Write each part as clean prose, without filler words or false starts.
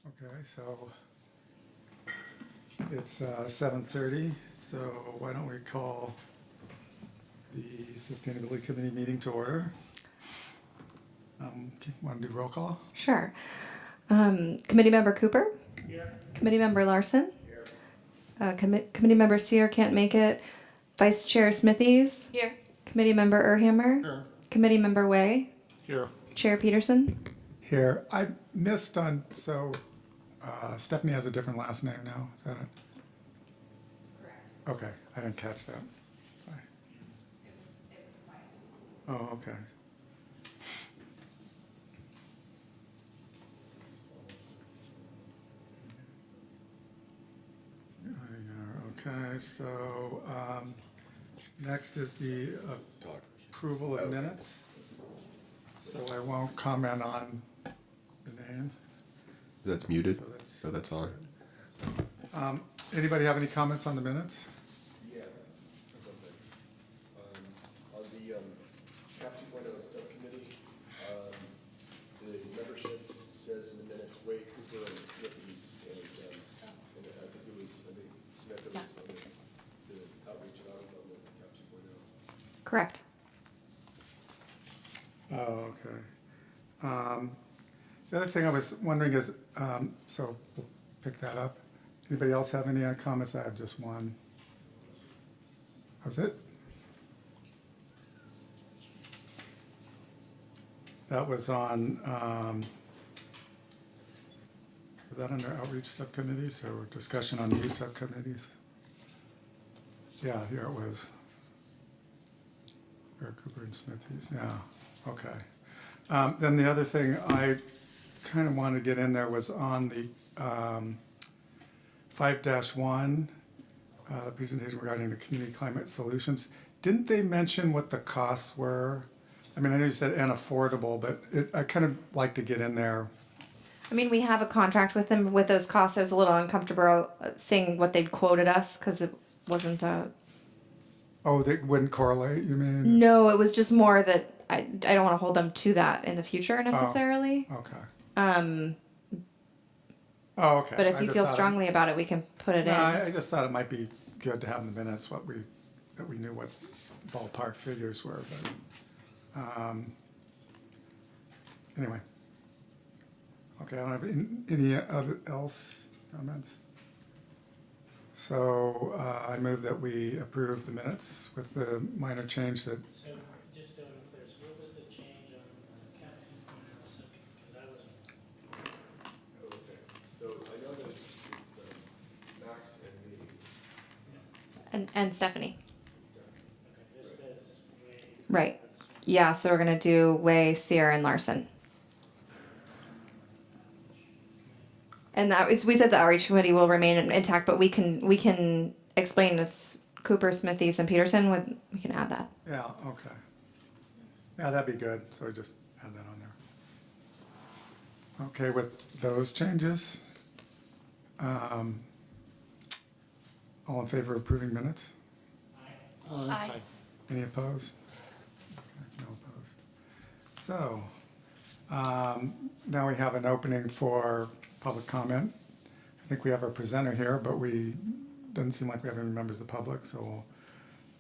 Okay, so it's 7:30, so why don't we call the Sustainability Committee meeting to order? Want to do roll call? Sure. Committee Member Cooper? Here. Committee Member Larson? Here. Committee Member Sear can't make it. Vice Chair Smithies? Here. Committee Member Urhammer? Here. Committee Member Way? Here. Chair Peterson? Here, I missed on, so Stephanie has a different last name now, is that it? Correct. Okay, I didn't catch that. Sorry. It was quiet. Oh, okay. Okay, so next is the approval of minutes. So I won't comment on the name. That's muted. So that's- Oh, that's on. Anybody have any comments on the minutes? Yeah, on the CAP 2.0 subcommittee, the membership says in the minutes, Way, Cooper, and Smithies, and I think Smith was on the outreach, and I was on the CAP 2.0. Correct. Oh, okay. The other thing I was wondering is, so we'll pick that up. Anybody else have any comments? I have just one. That was it? That was on, was that under outreach subcommittees or discussion on new subcommittees? Yeah, here it was. Eric Cooper and Smithies, yeah, okay. Then the other thing I kind of wanted to get in there was on the 5-1, presentation regarding the community climate solutions. Didn't they mention what the costs were? I mean, I know you said and affordable, but I kind of like to get in there. I mean, we have a contract with them with those costs. I was a little uncomfortable seeing what they'd quoted us because it wasn't a. Oh, they wouldn't correlate, you mean? No, it was just more that I don't want to hold them to that in the future necessarily. Okay. Um, Oh, okay. but if I you just feel thought strongly about it, we can put it No, in. I just thought it might be good to have in the minutes that we knew what ballpark figures were, but, anyway. Okay, I don't have any other else comments? So, I move that we approve the minutes with the minor change that, So, just so I'm clear, so what was the change on CAP 2.0 because I wasn't. Okay, so I know that it's Max and me. And Stephanie. Okay, this says Way. Right. Yeah, so we're going to do Way, Sear, and Larson. And that is, we said the outreach committee will remain intact, but we can explain it's Cooper, Smithies, and Peterson. We can add that. yeah, okay. Yeah, that'd be good, so I just add that on there. Okay, with those changes, all in favor of approving minutes? Aye. Any opposed? Okay, no opposed. So, now we have an opening for public comment. I think we have our presenter here, but doesn't seem like we have any members of the public, so we'll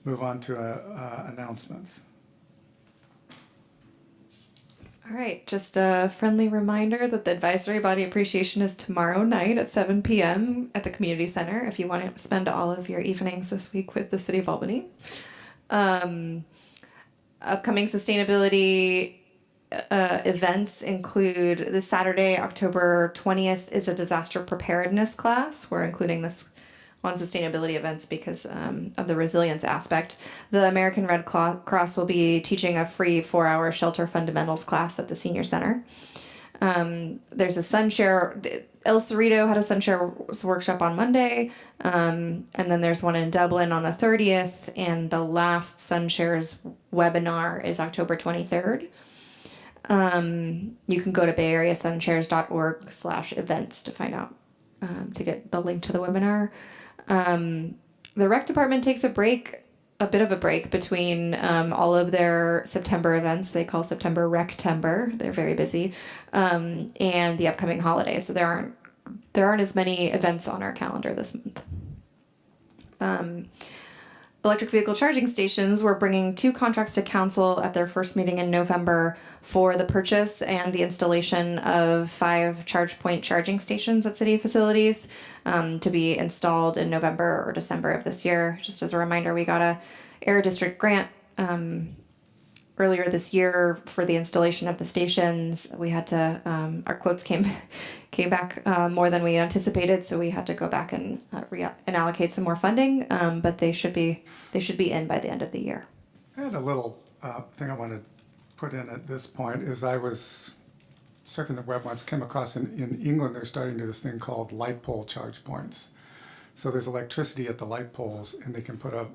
move on to announcements. All right, just a friendly reminder that the advisory body appreciation is tomorrow night at 7 p.m. at the community center if you want to spend all of your evenings this week with the city of Albany. Upcoming sustainability events include this Saturday, October 20th, is a disaster preparedness class. We're including this on sustainability events because of the resilience aspect. The American Red Cross will be teaching a free 4-hour shelter fundamentals class at the senior center. There's a sunshare. El Cerrito had a sunshare workshop on Monday, and then there's one in Dublin on the 30th, and the last sunshares webinar is October 23rd. You can go to bayareasunshares.org/events to find out, to get the link to the webinar. The rec department takes a bit of a break between all of their September events. They call September Rec-tember. They're very busy. And the upcoming holidays. So there aren't there aren't as many events on our calendar this month. Electric vehicle charging stations, we're bringing 2 contracts to council at their first meeting in November for the purchase and the installation of 5 charge point charging stations at city facilities to be installed in November or December of this year. Just as a reminder, we got a Air District grant earlier this year for the installation of the stations. We had to our quotes came back more than we anticipated, so we had to go back and allocate some more funding. But they should be in by the end of the year. I had a little thing I wanted to put in at this point is I was surfing the web once, came across in England, they're starting to do this thing called light pole charge points. So there's electricity at the light poles, and they can put up,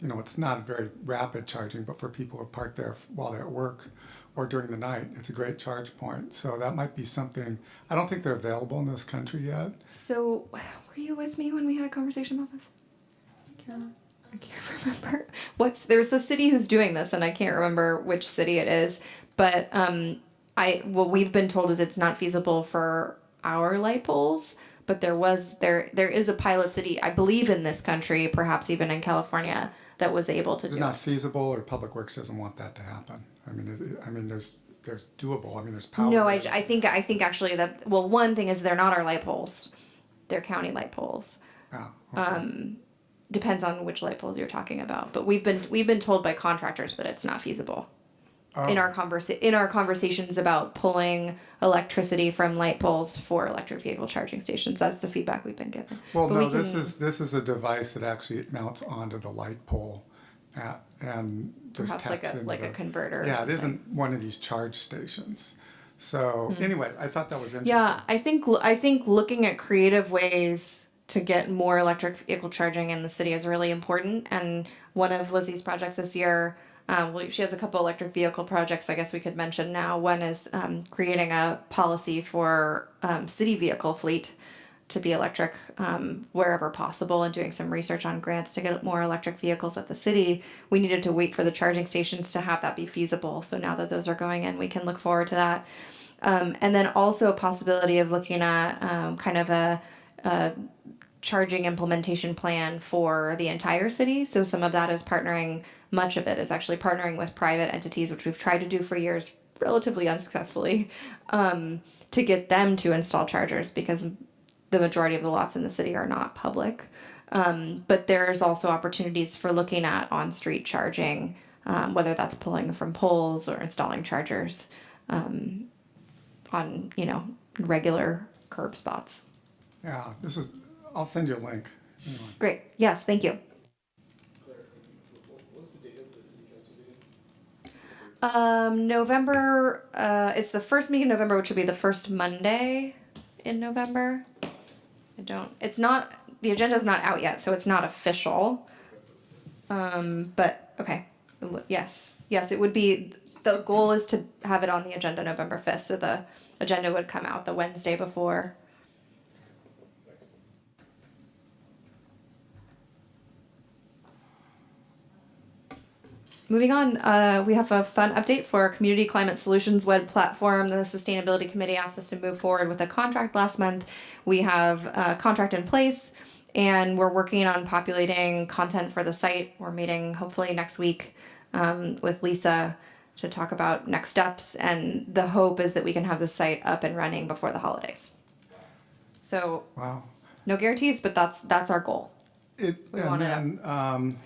it's not very rapid charging, but for people who park there while they're at work or during the night, it's a great charge point. So that might be something, I don't think they're available in this country yet. So, were you with me when we had a conversation about this? I can't remember. There's a city who's doing this, and I can't remember which city it is. But what we've been told is it's not feasible for our light poles. But there is a pilot city, I believe, in this country, perhaps even in California, that was able to do it. It's not feasible, or Public Works doesn't want that to happen. I mean, there's doable. I mean, there's power. No, there. I think actually that, well, one thing is they're not our light poles, they're county light poles. Oh, okay. Depends on which light poles you're talking about, but we've been told by contractors that it's not feasible. In our conversations about pulling electricity from light poles for electric vehicle charging stations, that's the feedback we've been given. Well, But no, we can- this is a device that actually mounts onto the light pole, and just Perhaps taps into like a converter or Yeah, it something. isn't one of these charge stations. So anyway, I thought that was interesting. Yeah, I think looking at creative ways to get more electric vehicle charging in the city is really important. And one of Lizzie's projects this year, she has a couple electric vehicle projects I guess we could mention now. One is creating a policy for city vehicle fleet to be electric wherever possible, and doing some research on grants to get more electric vehicles at the city. We needed to wait for the charging stations to have that be feasible. So now that those are going in, we can look forward to that. And then also a possibility of looking at kind of a charging implementation plan for the entire city. So some of that is much of it is actually partnering with private entities, which we've tried to do for years relatively unsuccessfully, to get them to install chargers, because the majority of the lots in the city are not public. But there's also opportunities for looking at on-street charging, whether that's pulling from poles or installing chargers on, regular curb spots. Yeah, I'll send you a link. Anyway. Great. Yes, thank you. Claire, what's the date of the city council meeting? November, it's the first meeting in November, which will be the first Monday in November. The agenda's not out yet, so it's not official. But, okay, yes, it would be, the goal is to have it on the agenda November 5th, so the agenda would come out the Wednesday before. Moving on, we have a fun update for our Community Climate Solutions web platform. The Sustainability Committee asked us to move forward with a contract last month. We have a contract in place, and we're working on populating content for the site. We're meeting hopefully next week with Lisa to talk about next steps, and the hope is that we can have the site up and running before the holidays. So, Wow. no guarantees, but that's our goal. We And want it then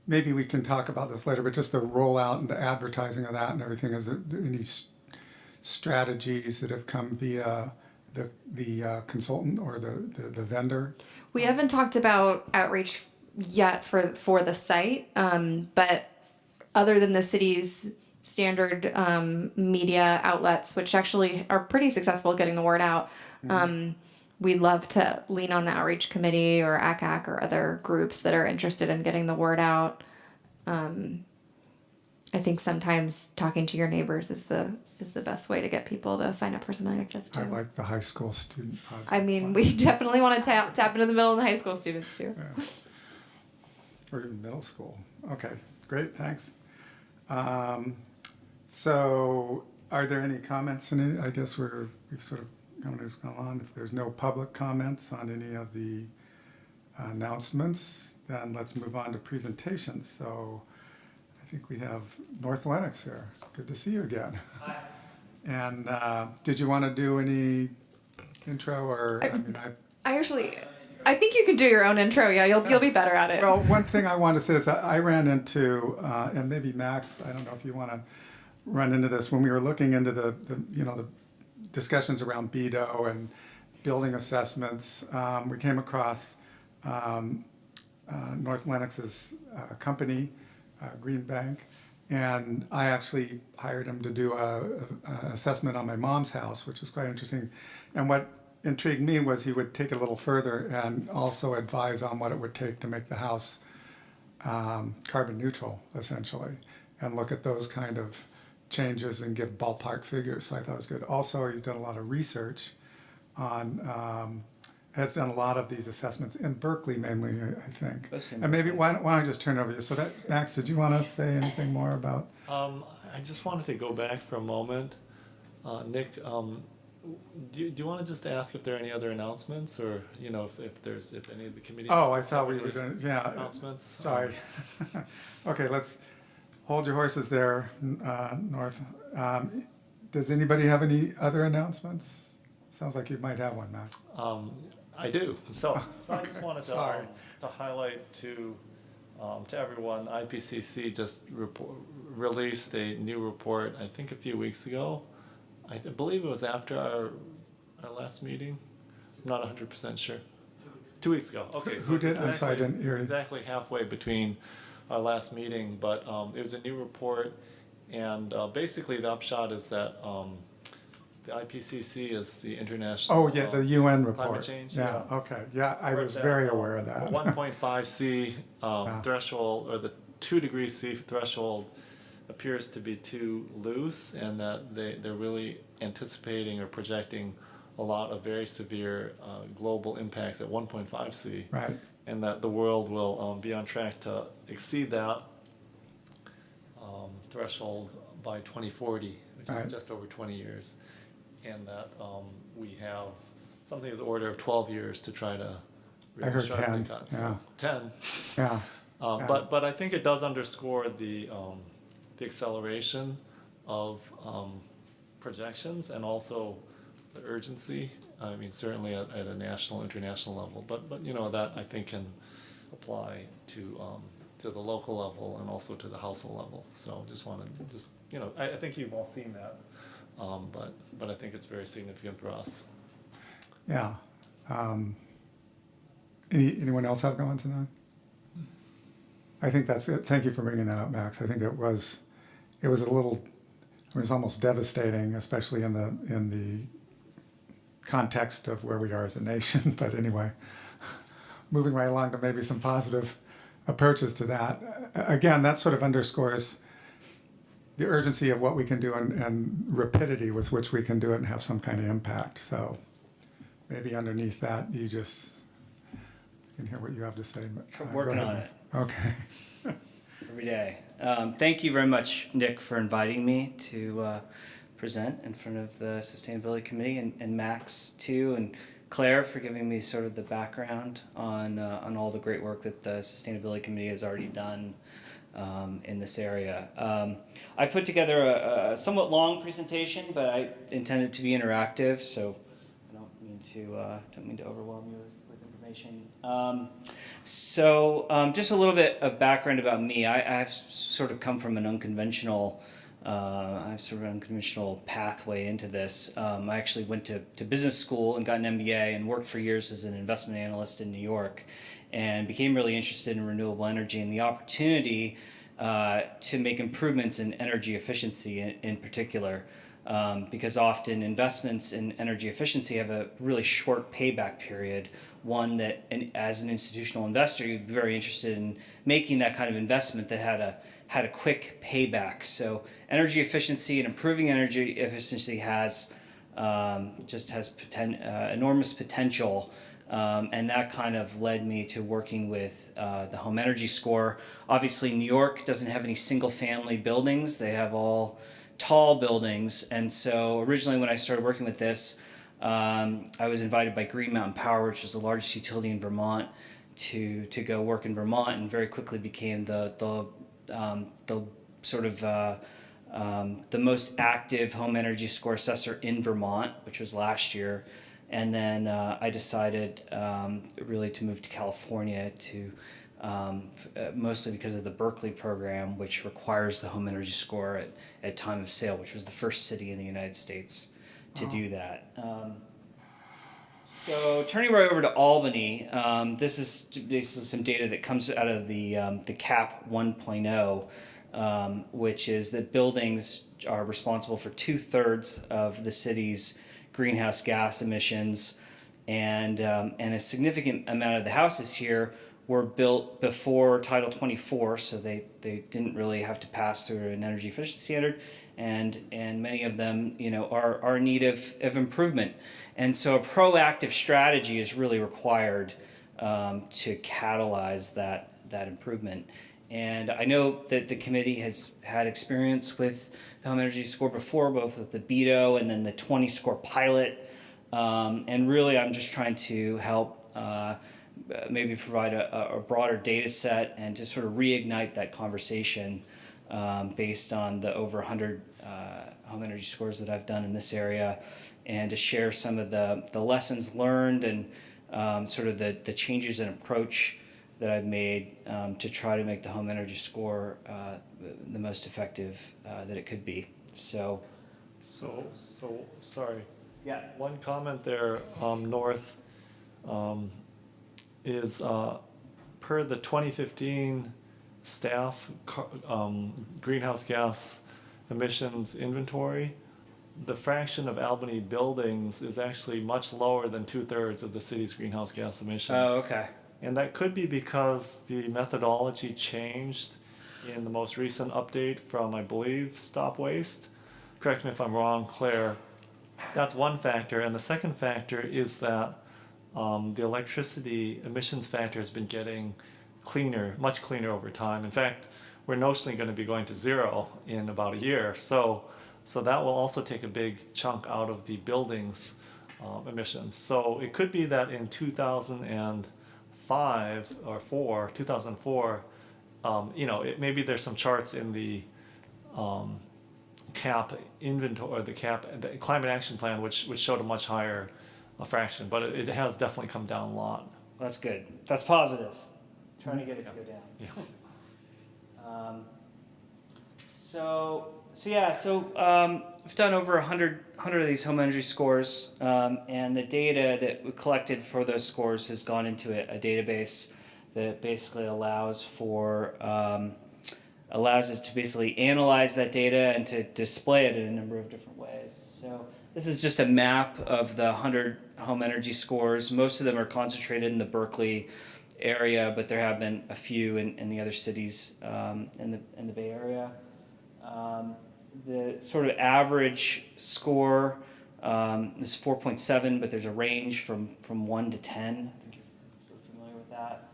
maybe we can talk about this later, but just the rollout and the advertising of that and everything, is there any strategies that have come via the consultant or the vendor? We haven't talked about outreach yet for the site, but other than the city's standard media outlets, which actually are pretty successful at getting the word out, we'd love to lean on the outreach committee or ACAC or other groups that are interested in getting the word out. I think sometimes talking to your neighbors is the best way to get people to sign up for something like this too. I like the high school student project. I mean, we definitely want to tap into the middle and the high school students too. Yeah. Or even middle school. Okay, great, thanks. So, are there any comments? I guess we've sort of what's going on. If there's no public comments on any of the announcements, then let's move on to presentations. So I think we have North Lennox here. Good to see you again. Hi. And did you want to do any intro or, I think you can do your own intro. Yeah, you'll be better at it. Well, one thing I want to say is that I ran into, and maybe Max, I don't know if you want to run into this, when we were looking into the discussions around BDO and building assessments, we came across North Lennox's company, Green Bank, and I actually hired him to do a assessment on my mom's house, which was quite interesting. And what intrigued me was he would take it a little further and also advise on what it would take to make the house carbon neutral, essentially, and look at those kind of changes and give ballpark figures. So I thought it was good. Also, he's done a lot of research on, has done a lot of these assessments in Berkeley mainly, I think. And maybe, why don't I just turn it over to you? So that, Max, did you want to say anything more about? I just wanted to go back for a moment. Nick, do you want to just ask if there are any other announcements, or if any of the committee? Oh, I thought we were doing, yeah. Announcements. Sorry. Okay, let's hold your horses there, North. Does anybody have any other announcements? Sounds like you might have one, Matt. I do. So I just wanted Sorry. to highlight to everyone, IPCC just released a new report, I think a few weeks ago. I believe it was after our last meeting. I'm not 100% sure. 2 weeks ago. Okay. So Who did? I'm sorry, I didn't hear it's you. exactly halfway between our last meeting, but it was a new report, and basically the upshot is that the IPCC is the international. Oh, yeah, the UN report. Climate change. Yeah, okay. Yeah, I was That, very aware of that. 1.5 C Yeah. threshold, or the 2 degrees C threshold, appears to be too loose, and that they're really anticipating or projecting a lot of very severe global impacts at 1.5 C. Right. And that the world will be on track to exceed that threshold by 2040, which Right. is just over 20 years. And that we have something of the order of 12 years to try to I heard sharply 10, cut. yeah. So 10. Yeah. Yeah. But I think it does underscore the acceleration of projections, and also the urgency. I mean, certainly at a national, international level, but that I think can apply to the local level and also to the household level. So just wanted I think you've all seen that, but I think it's very significant for us. Yeah. Anyone else have comments on that? I think that's it. Thank you for bringing that up, Max. I think it was almost devastating, especially in the context of where we are as a nation. But anyway, moving right along to maybe some positive approaches to that. Again, that sort of underscores the urgency of what we can do and rapidity with which we can do it and have some kind of impact. So maybe underneath that, you can hear what you have to say. We're working on it. Okay. Every day. Thank you very much, Nick, for inviting me to present in front of the Sustainability Committee, and Max too, and Claire for giving me sort of the background on all the great work that the Sustainability Committee has already done in this area. I put together a somewhat long presentation, but I intended to be interactive, so I don't mean to overwhelm you with information. Just a little bit of background about me. I've sort of come from an unconventional pathway into this. I actually went to business school and got an MBA and worked for years as an investment analyst in New York, and became really interested in renewable energy and the opportunity to make improvements in energy efficiency in particular. Because often investments in energy efficiency have a really short payback period, one that as an institutional investor you'd be very interested in making that kind of investment that had a quick payback. So energy efficiency and improving energy efficiency has enormous potential, and that kind of led me to working with the Home Energy Score. Obviously New York doesn't have any single family buildings, they have all tall buildings, and so originally when I started working with this, I was invited by Green Mountain Power, which is the largest utility in Vermont, to go work in Vermont, and very quickly became the sort of the most active home energy score assessor in Vermont, which was last year. And then I decided really to move to California to mostly because of the Berkeley program, which requires the home energy score at time of sale, which was the first city in the United States to do that. So turning right over to Albany, this is basically some data that comes out of the KALB 1.0, which is that buildings are responsible for 2/3 of the city's greenhouse gas emissions, and a significant amount of the houses here were built before Title 24, so they didn't really have to pass through an energy efficiency standard, and many of them, you know, are in need of improvement. And so a proactive strategy is really required to catalyze that improvement. And I know that the committee has had experience with the home energy score before, both with the BETO and then the 20 score pilot. And really, I'm just trying to help maybe provide a broader data set and to sort of reignite that conversation based on the over 100 home energy scores that I've done in this area, and to share some of the lessons learned and sort of the changes in approach that I've made to try to make the home energy score the most effective that it could be. So Sorry. yeah. One comment there, North, is per the 2015 staff greenhouse gas emissions inventory, the fraction of Albany buildings is actually much lower than 2/3 of the city's greenhouse gas emissions. Oh, okay. And that could be because the methodology changed in the most recent update from, I believe, Stop Waste. Correct me if I'm wrong, Claire. That's one factor. And the second factor is that the electricity emissions factor has been getting cleaner, much cleaner over time. In fact, we're notionally going to be going to 0 in about a year. So that will also take a big chunk out of the buildings' emissions. So it could be that in 2005 or 2004, you know, maybe there's some charts in the CAP inventory, or the climate action plan, which showed a much higher fraction, but it has definitely come down a lot. That's good. That's positive. Trying to get it to go down. Yeah. We've done over 100 of these home energy scores, and the data that we collected for those scores has gone into a database that basically allows us to basically analyze that data and to display it in a number of different ways. So this is just a map of the 100 home energy scores. Most of them are concentrated in the Berkeley area, but there have been a few in the other cities in the Bay Area. The sort of average score is 4.7, but there's a range from 1 to 10. I think you're sort of familiar with that.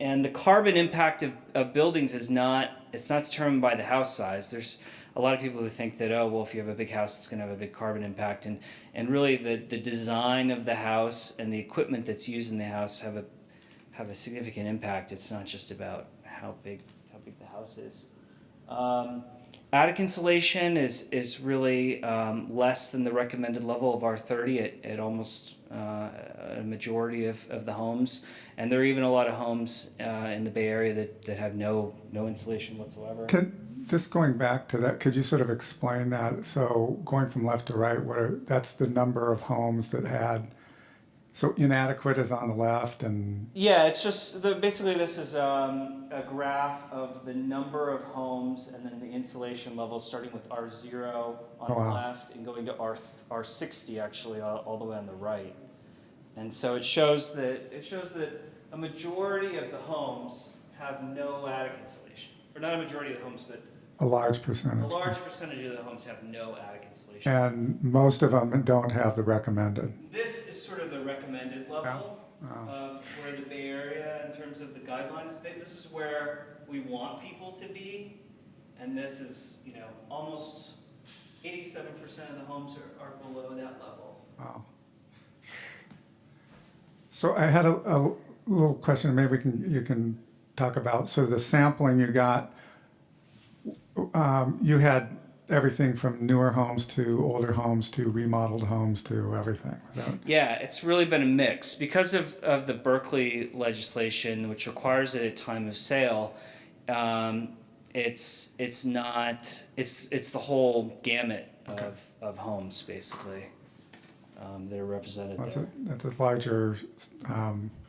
And the carbon impact of buildings it's not determined by the house size. There's a lot of people who think that, oh, well, if you have a big house, it's going to have a big carbon impact. And really the design of the house and the equipment that's used in the house have a significant impact. It's not just about how big the house is. Attic insulation is really less than the recommended level of R30 at almost a majority of the homes, and there are even a lot of homes in the Bay Area that have no insulation whatsoever. Just going back to that, could you sort of explain that? So going from left to right, that's the number of homes that had, so inadequate is on the left, and Yeah, it's just basically this is a graph of the number of homes and then the insulation levels, starting with R0 on the left and going to R60 actually all the way on the right. And so it shows that a majority of the homes have no attic insulation, or not a majority of the homes, but a large percentage. a large percentage of the homes have no attic insulation. And most of them don't have the recommended. This is sort of the recommended level of where the Bay Area, in terms of the guidelines, this is where we want people to be, and this is, almost 87% of the homes are below that level. Wow. So I had a little question, maybe you can talk about, so the sampling you got, you had everything from newer homes to older homes to remodeled homes to everything. Yeah, it's really been a mix because of the Berkeley legislation, which requires it at time of sale. It's the whole gamut of homes basically that are represented there. That's a larger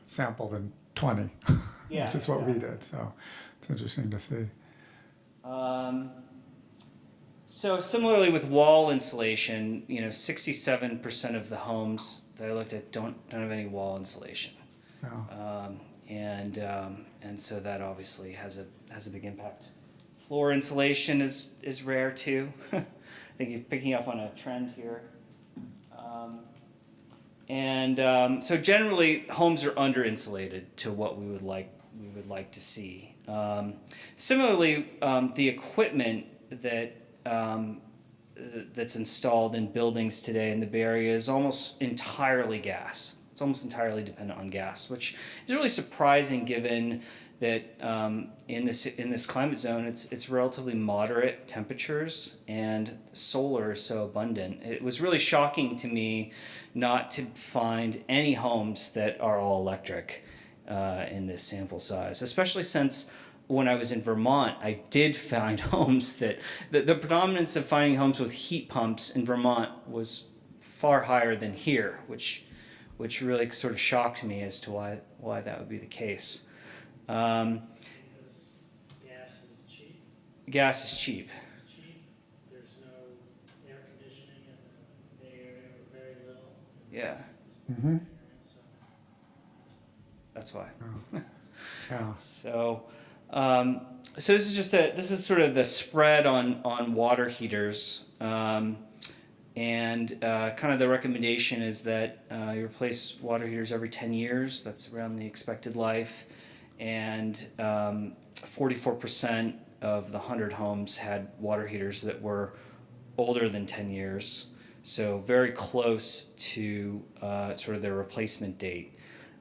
sample than 20, Yeah, which is what we exactly. did, so it's interesting to see. So similarly with wall insulation, 67% of the homes that I looked at don't have any wall insulation, Yeah. and so that obviously has a big impact. Floor insulation is rare too. I think you're picking up on a trend here. So generally, homes are under insulated to what we would like to see. Similarly, the equipment that's installed in buildings today in the Bay Area is almost entirely gas. It's almost entirely dependent on gas, which is really surprising given that in this climate zone, it's relatively moderate temperatures and solar is so abundant. It was really shocking to me not to find any homes that are all electric in this sample size, especially since when I was in Vermont, I did find homes that the predominance of finding homes with heat pumps in Vermont was far higher than here, which really sort of shocked me as to why that would be the case. Because gas is cheap. Gas is cheap. It's cheap. There's no air conditioning in the Bay Area, or very little. Yeah, Mm-hmm. So that's why. Yeah. So this is sort of the spread on water heaters, and kind of the recommendation is that you replace water heaters every 10 years. That's around the expected life, and 44% of the 100 homes had water heaters that were older than 10 years. So very close to sort of their replacement date,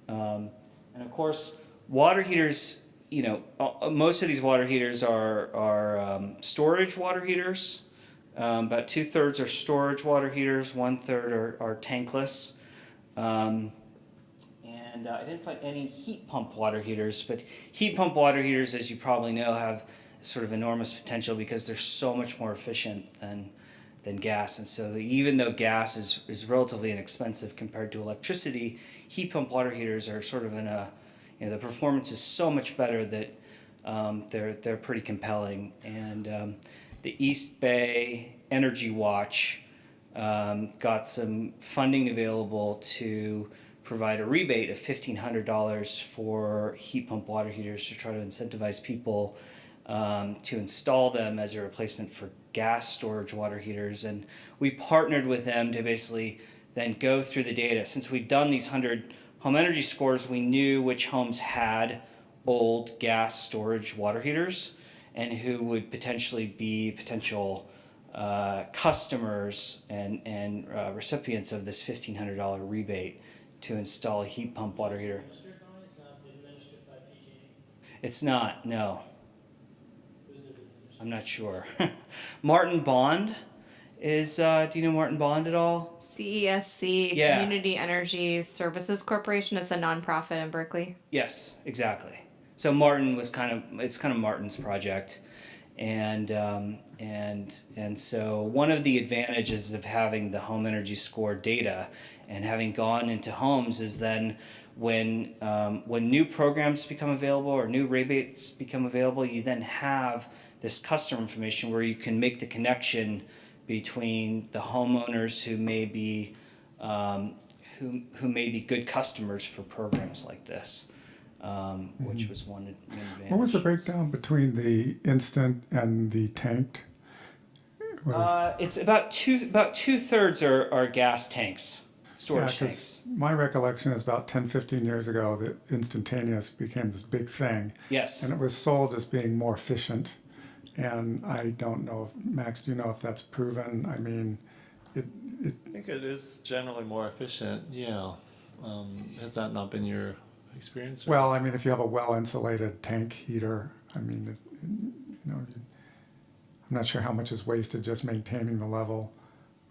and of course, water heaters. Most of these water heaters are storage water heaters. About 2/3 are storage water heaters. 1/3 are tankless. And I didn't find any heat pump water heaters, but heat pump water heaters, as you probably know, have sort of enormous potential because they're so much more efficient than gas. And so even though gas is relatively inexpensive compared to electricity, heat pump water heaters are sort of in a the performance is so much better that they're pretty compelling. And the East Bay Energy Watch got some funding available to provide a rebate of $1,500 for heat pump water heaters to try to incentivize people to install them as a replacement for gas storage water heaters. And we partnered with them to basically then go through the data. Since we'd done these 100 home energy scores, we knew which homes had old gas storage water heaters and who would potentially be potential customers and recipients of this $1,500 rebate to install a heat pump water heater. administered by, it's not administered by PG&E. It's not, no. Who's it administered? I'm not sure. Martin Bond is, do you know Martin Bond at all? CESC, Yeah. Community Energy Services Corporation. It's a nonprofit in Berkeley. Yes, exactly. So Martin was it's kind of Martin's project, and so one of the advantages of having the home energy score data and having gone into homes is then when new programs become available or new rebates become available, you then have this customer information where you can make the connection between the homeowners who may be who may be good customers for programs like this, which was one advantage. What was the breakdown between the instant and the tanked? It's about 2/3 are gas tanks, storage 'cause tanks. my recollection is about 10, 15 years ago that instantaneous became this big thing. Yes. And it was sold as being more efficient. And I don't know if, Max, do you know if that's proven? I mean, I think it is generally more efficient, yeah. Has that not been your experience? Or- Well, I mean, if you have a well-insulated tank heater, I mean, I'm not sure how much is wasted just maintaining the level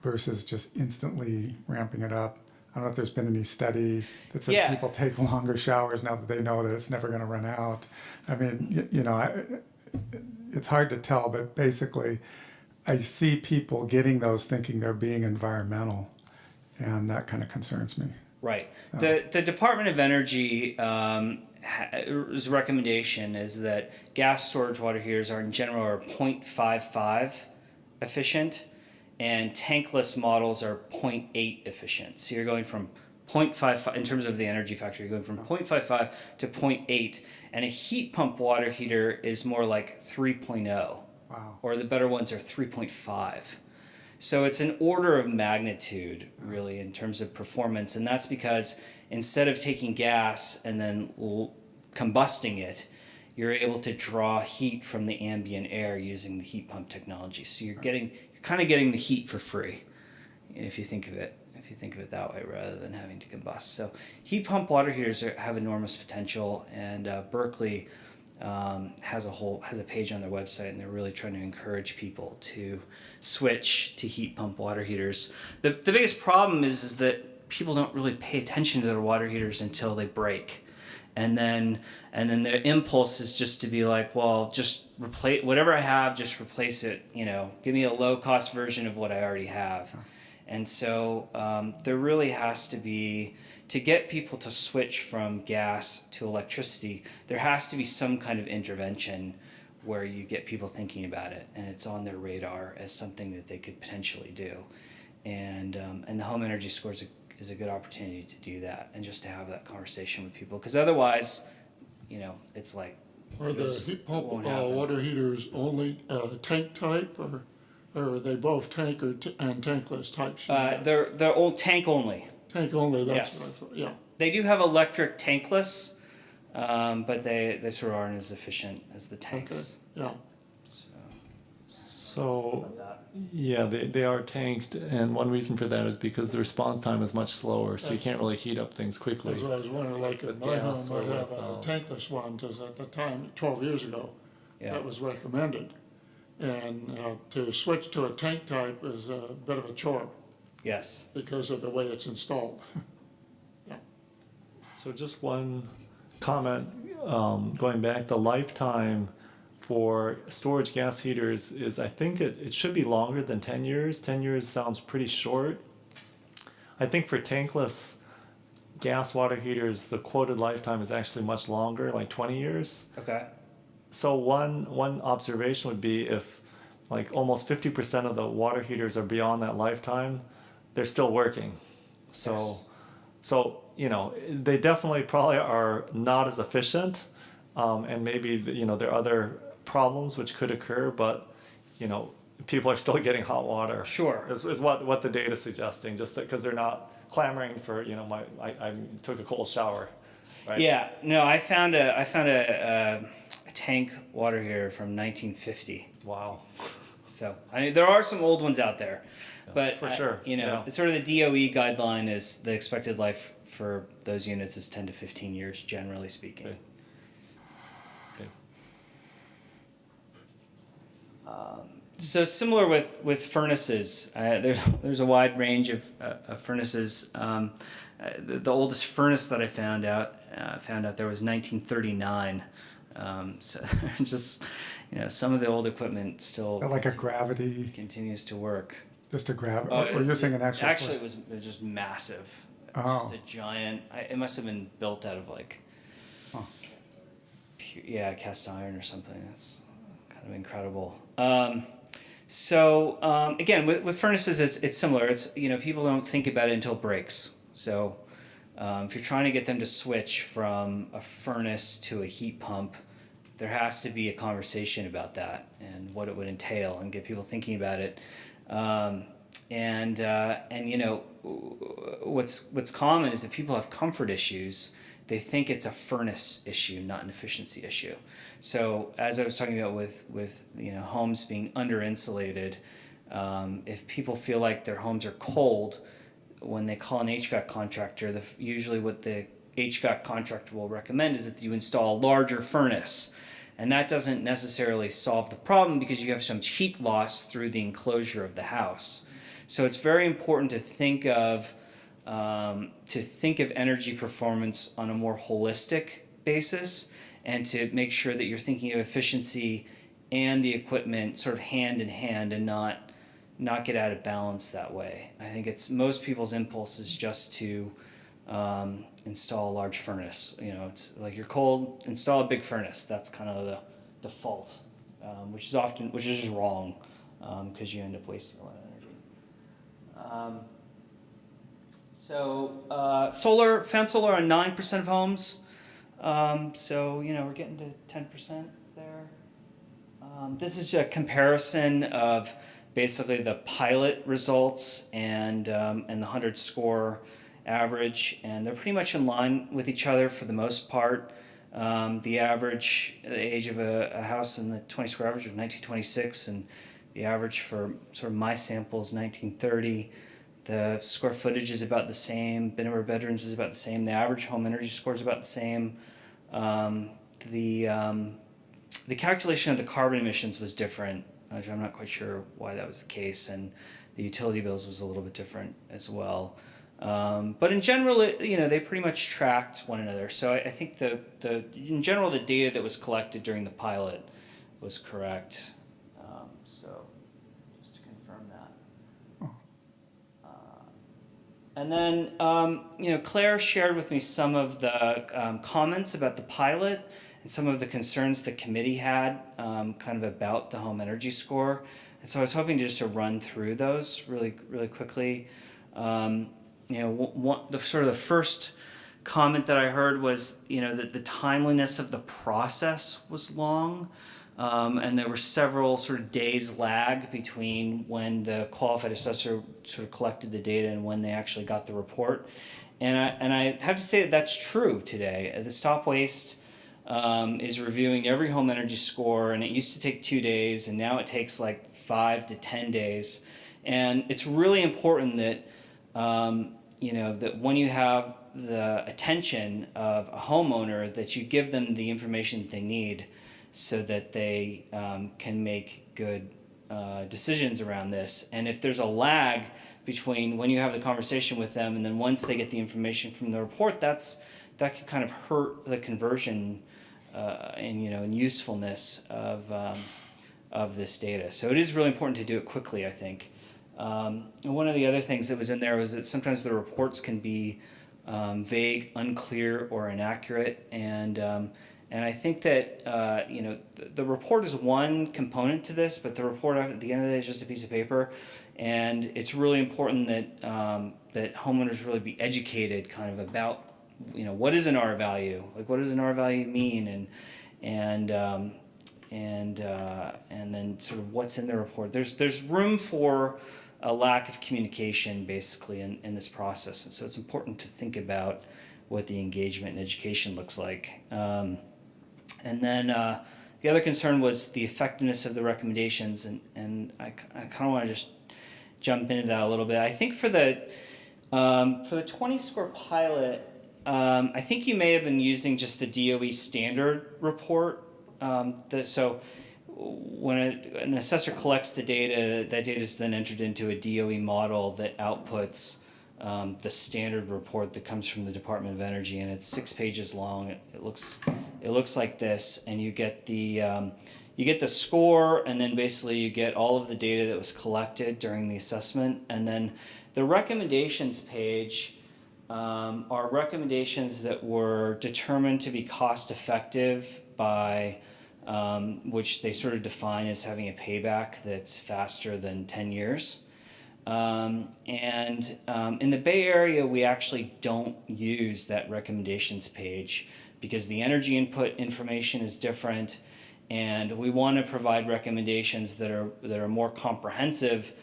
versus just instantly ramping it up. I don't know if there's been any study that says Yeah. people take longer showers now that they know that it's never going to run out. I mean, it's hard to tell, but basically, I see people getting those thinking they're being environmental, and that kind of concerns me. Right. The Department of Energy his recommendation is that gas storage water heaters are in general are 0.55 efficient, and tankless models are 0.8 efficient. So you're going from 0.55 in terms of the energy factor. You're going from 0.55 to 0.8, and a heat pump water heater is more like 3.0. Wow. Or the better ones are 3.5. So it's an order of magnitude, really, in terms of performance. And that's because instead of taking gas and then combusting it, you're able to draw heat from the ambient air using the heat pump technology. So you're kind of getting the heat for free, if you think of it that way, rather than having to combust. So heat pump water heaters have enormous potential, and Berkeley has a page on their website, and they're really trying to encourage people to switch to heat pump water heaters. The biggest problem is that people don't really pay attention to their water heaters until they break, and then their impulse is just to be like, well, just replace whatever I have, just replace it. Give me a low cost version of what I already have. And so there really has to be, to get people to switch from gas to electricity, there has to be some kind of intervention where you get people thinking about it, and it's on their radar as something that they could potentially do. And the home energy score is a good opportunity to do that, and just to have that conversation with people. Because otherwise, it's like... Are the heat pump won't happen. water heaters only tank type, or are they both tank and tankless types? They're all tank only. Tank only, that's Yes. what I thought, yeah. They do have electric tankless, but they sort of aren't as efficient as the Okay, tanks. yeah. So, yeah, they are tanked, and one reason for that is because the response time is much slower, so you can't really heat up things quickly. That's what I was wondering, like in With my gas home, or I have with, a tankless one, because at the time, 12 years ago, Yeah. that was recommended. And to switch to a tank type is a bit of a chore Yes. because of the way it's installed. So just one comment, going back, the lifetime for storage gas heaters is, I think it should be longer than 10 years. 10 years sounds pretty short. I think for tankless gas water heaters, the quoted lifetime is actually much longer, like 20 years. Okay. So one observation would be, if like almost 50% of the water heaters are beyond that lifetime, they're still working. So, Yes. so they definitely probably are not as efficient, and maybe there are other problems which could occur, but people are still getting hot water. Sure. Is what the data is suggesting, just because they're not clamoring for I took a cold shower, right? Yeah. No, I found a tank water heater from 1950. Wow. So there are some old ones out there, but for sure, yeah. it's sort of the DOE guideline is the expected life for those units is 10 to 15 years, generally speaking. Okay. Okay. So similar with furnaces, there's a wide range of furnaces. The oldest furnace that I found out there was 1939. So just some of the old equipment still Like a gravity, continues to work. just a or you're saying an actual. Actually, it was just massive. It was just a giant. It must have been built out of like, cast iron or something. That's kind of incredible. Again, with furnaces, it's similar. It's people don't think about it until it breaks. So if you're trying to get them to switch from a furnace to a heat pump, there has to be a conversation about that and what it would entail, and get people thinking about it. What's common is that people have comfort issues. They think it's a furnace issue, not an efficiency issue. So as I was talking about with homes being under insulated, If people feel like their homes are cold, when they call an HVAC contractor, usually what the HVAC contractor will recommend is that you install a larger furnace. And that doesn't necessarily solve the problem because you have so much heat loss through the enclosure of the house. So it's very important to think of energy performance on a more holistic basis, and to make sure that you're thinking of efficiency and the equipment sort of hand in hand, and not get out of balance that way. I think it's most people's impulse is just to install a large furnace. You know, it's like you're cold, install a big furnace. That's kind of the default, which is just wrong, because you end up wasting a lot of energy. Found solar on 9% of homes. So we're getting to 10% there. This is a comparison of basically the pilot results and the 100 score average, and they're pretty much in line with each other for the most part. The age of a house in the 20 square average was 1926, and the average for sort of my sample is 1930. The square footage is about the same. The number of bedrooms is about the same. The average home energy score is about the same. The calculation of the carbon emissions was different, which I'm not quite sure why that was the case, and the utility bills was a little bit different as well. But in general, they pretty much tracked one another. So I think in general, the data that was collected during the pilot was correct. So just to confirm that. And then, Claire shared with me some of the comments about the pilot and some of the concerns the committee had kind of about the home energy score. And so I was hoping to just run through those really, really quickly. The first comment that I heard was, that the timeliness of the process was long. And there were several sort of days lag between when the qualified assessor sort of collected the data and when they actually got the report. And I have to say that that's true today. The Stop Waste is reviewing every home energy score, and it used to take 2 days, and now it takes like 5 to 10 days. And it's really important that that when you have the attention of a homeowner, that you give them the information that they need, so that they can make good decisions around this. And if there's a lag between when you have the conversation with them and then once they get the information from the report, that can kind of hurt the conversion and usefulness of this data. So it is really important to do it quickly, I think. And one of the other things that was in there was that sometimes the reports can be vague, unclear, or inaccurate, and I think that the report is one component to this, but the report at the end of the day is just a piece of paper, and it's really important that that homeowners really be educated kind of about what is an R value, like what does an R value mean, and then sort of what's in the report. There's room for a lack of communication basically in this process, and so it's important to think about what the engagement and education looks like. And then the other concern was the effectiveness of the recommendations, and I kind of want to just jump into that a little bit. I think for the 20 score pilot, I think you may have been using just the DOE standard report. So when an assessor collects the data, that data is then entered into a DOE model that outputs the standard report that comes from the Department of Energy, and it's 6 pages long. It looks like this, and you get the score, and then basically you get all of the data that was collected during the assessment, and then the recommendations page are recommendations that were determined to be cost effective by which they sort of define as having a payback that's faster than 10 years. In the Bay Area, we actually don't use that recommendations page because the energy input information is different, and we want to provide recommendations that are more comprehensive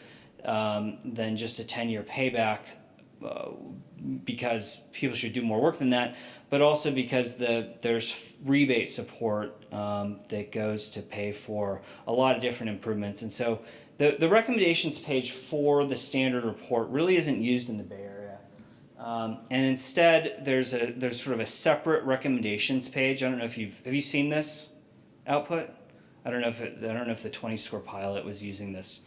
than just a 10-year payback, because people should do more work than that, but also because there's rebate support that goes to pay for a lot of different improvements. And so the recommendations page for the standard report really isn't used in the Bay Area. And instead, there's sort of a separate recommendations page. I don't know if have you seen this output? I don't know if the 20 score pilot was using this.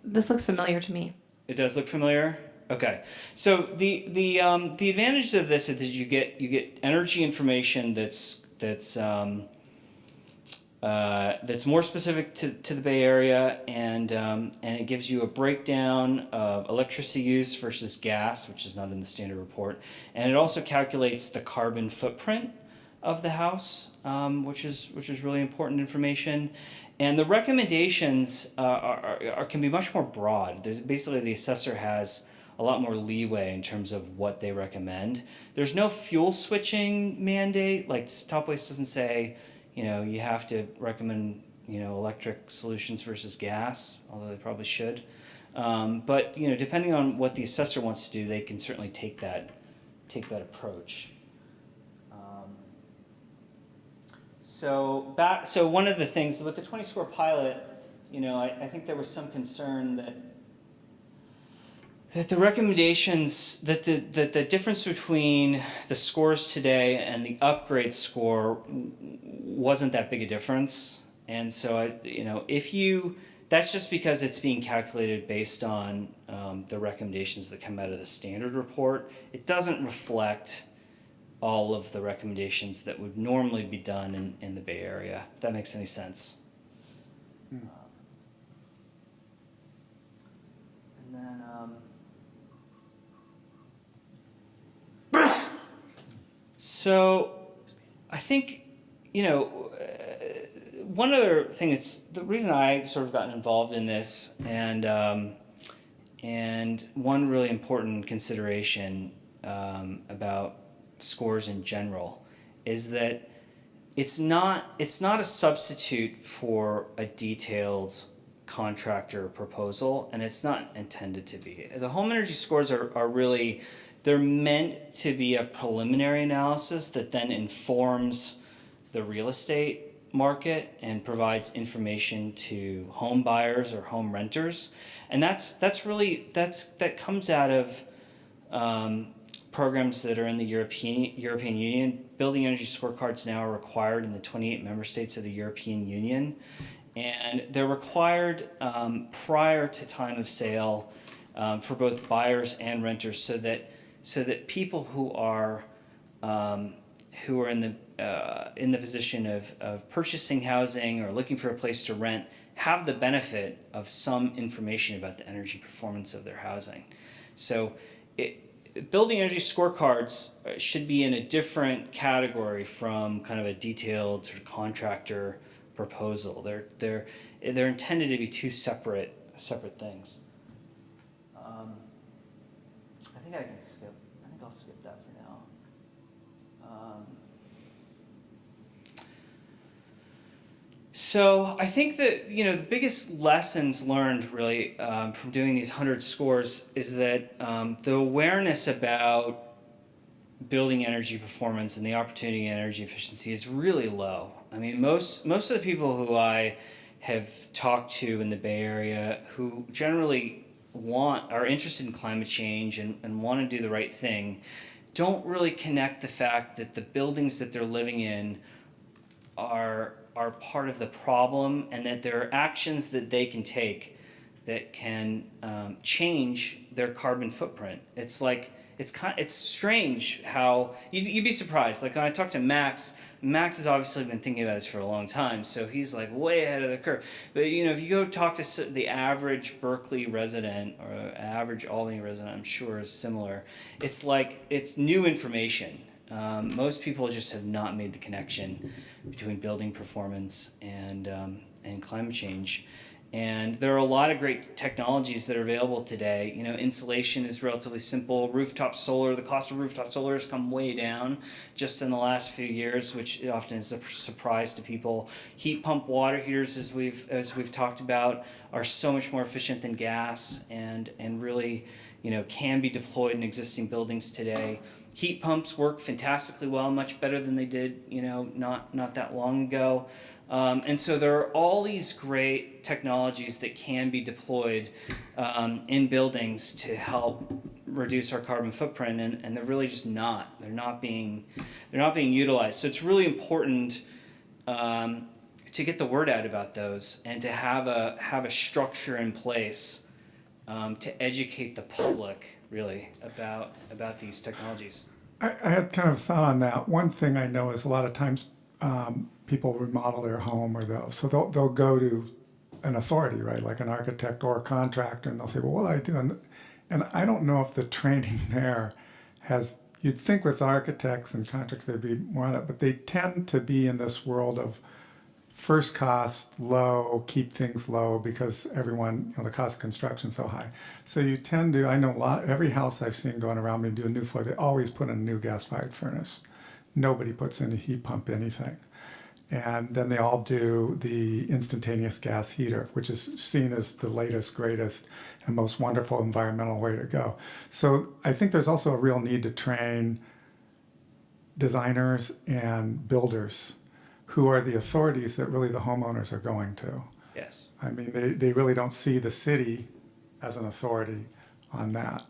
This looks familiar to me. It does look familiar. Okay, so the advantage of this is that you get energy information that's more specific to the Bay Area, and it gives you a breakdown of electricity use versus gas, which is not in the standard report, and it also calculates the carbon footprint of the house, which is really important information. And the recommendations can be much more broad. There's basically the assessor has a lot more leeway in terms of what they recommend. There's no fuel switching mandate. Like Top Waste doesn't say, you have to recommend, electric solutions versus gas, although they probably should. But depending on what the assessor wants to do, they can certainly take that approach. So one of the things with the 20 score pilot, I think there was some concern that the recommendations, that the difference between the scores today and the upgrade score wasn't that big a difference. And so that's just because it's being calculated based on the recommendations that come out of the standard report. It doesn't reflect all of the recommendations that would normally be done in the Bay Area, if that makes any sense. And then so I think one other thing that's the reason I sort of gotten involved in this, and one really important consideration about scores in general is that it's not a substitute for a detailed contractor proposal, and it's not intended to be. The home energy scores are really, they're meant to be a preliminary analysis that then informs the real estate market and provides information to home buyers or home renters, and that comes out of programs that are in the European Union. Building energy scorecards now are required in the 28 member states of the European Union, and they're required prior to time of sale for both buyers and renters, so that people who are in the position of purchasing housing or looking for a place to rent have the benefit of some information about the energy performance of their housing. So building energy scorecards should be in a different category from kind of a detailed sort of contractor proposal. They're intended to be two separate things. I think I'll skip that for now. So I think that the biggest lessons learned really from doing these 100 scores is that the awareness about building energy performance and the opportunity in energy efficiency is really low. I mean, most of the people who I have talked to in the Bay Area who generally are interested in climate change and want to do the right thing don't really connect the fact that the buildings that they're living in are part of the problem, and that there are actions that they can take that can change their carbon footprint. It's strange how you'd be surprised. Like when I talked to Max has obviously been thinking about this for a long time, so he's like way ahead of the curve. But if you go talk to the average Berkeley resident or average Albany resident, I'm sure is similar. It's like it's new information. Most people just have not made the connection between building performance and climate change. And there are a lot of great technologies that are available today. Insulation is relatively simple. Rooftop solar, the cost of rooftop solar has come way down just in the last few years, which often is a surprise to people. Heat pump water heaters, as we've talked about, are so much more efficient than gas, and really, can be deployed in existing buildings today. Heat pumps work fantastically well, much better than they did, not that long ago. And so there are all these great technologies that can be deployed in buildings to help reduce our carbon footprint, and they're really just not. They're not being utilized. So it's really important to get the word out about those and to have a structure in place to educate the public really about these technologies. I had kind of thought on that. One thing I know is a lot of times people remodel their home, or they'll go to an authority, right, like an architect or a contractor, and they'll say, well, what do I do? And I don't know if the training there has, you'd think with architects and contractors there'd be more of that, but they tend to be in this world of first cost low, keep things low because everyone, the cost of construction is so high. So you tend to, I know every house I've seen going around me do a new floor, they always put in a new gas-fired furnace. Nobody puts in a heat pump anything. And then they all do the instantaneous gas heater, which is seen as the latest, greatest, and most wonderful environmental way to go. So I think there's also a real need to train designers and builders who are the authorities that really the homeowners are going to. Yes. I mean, they really don't see the city as an authority on that.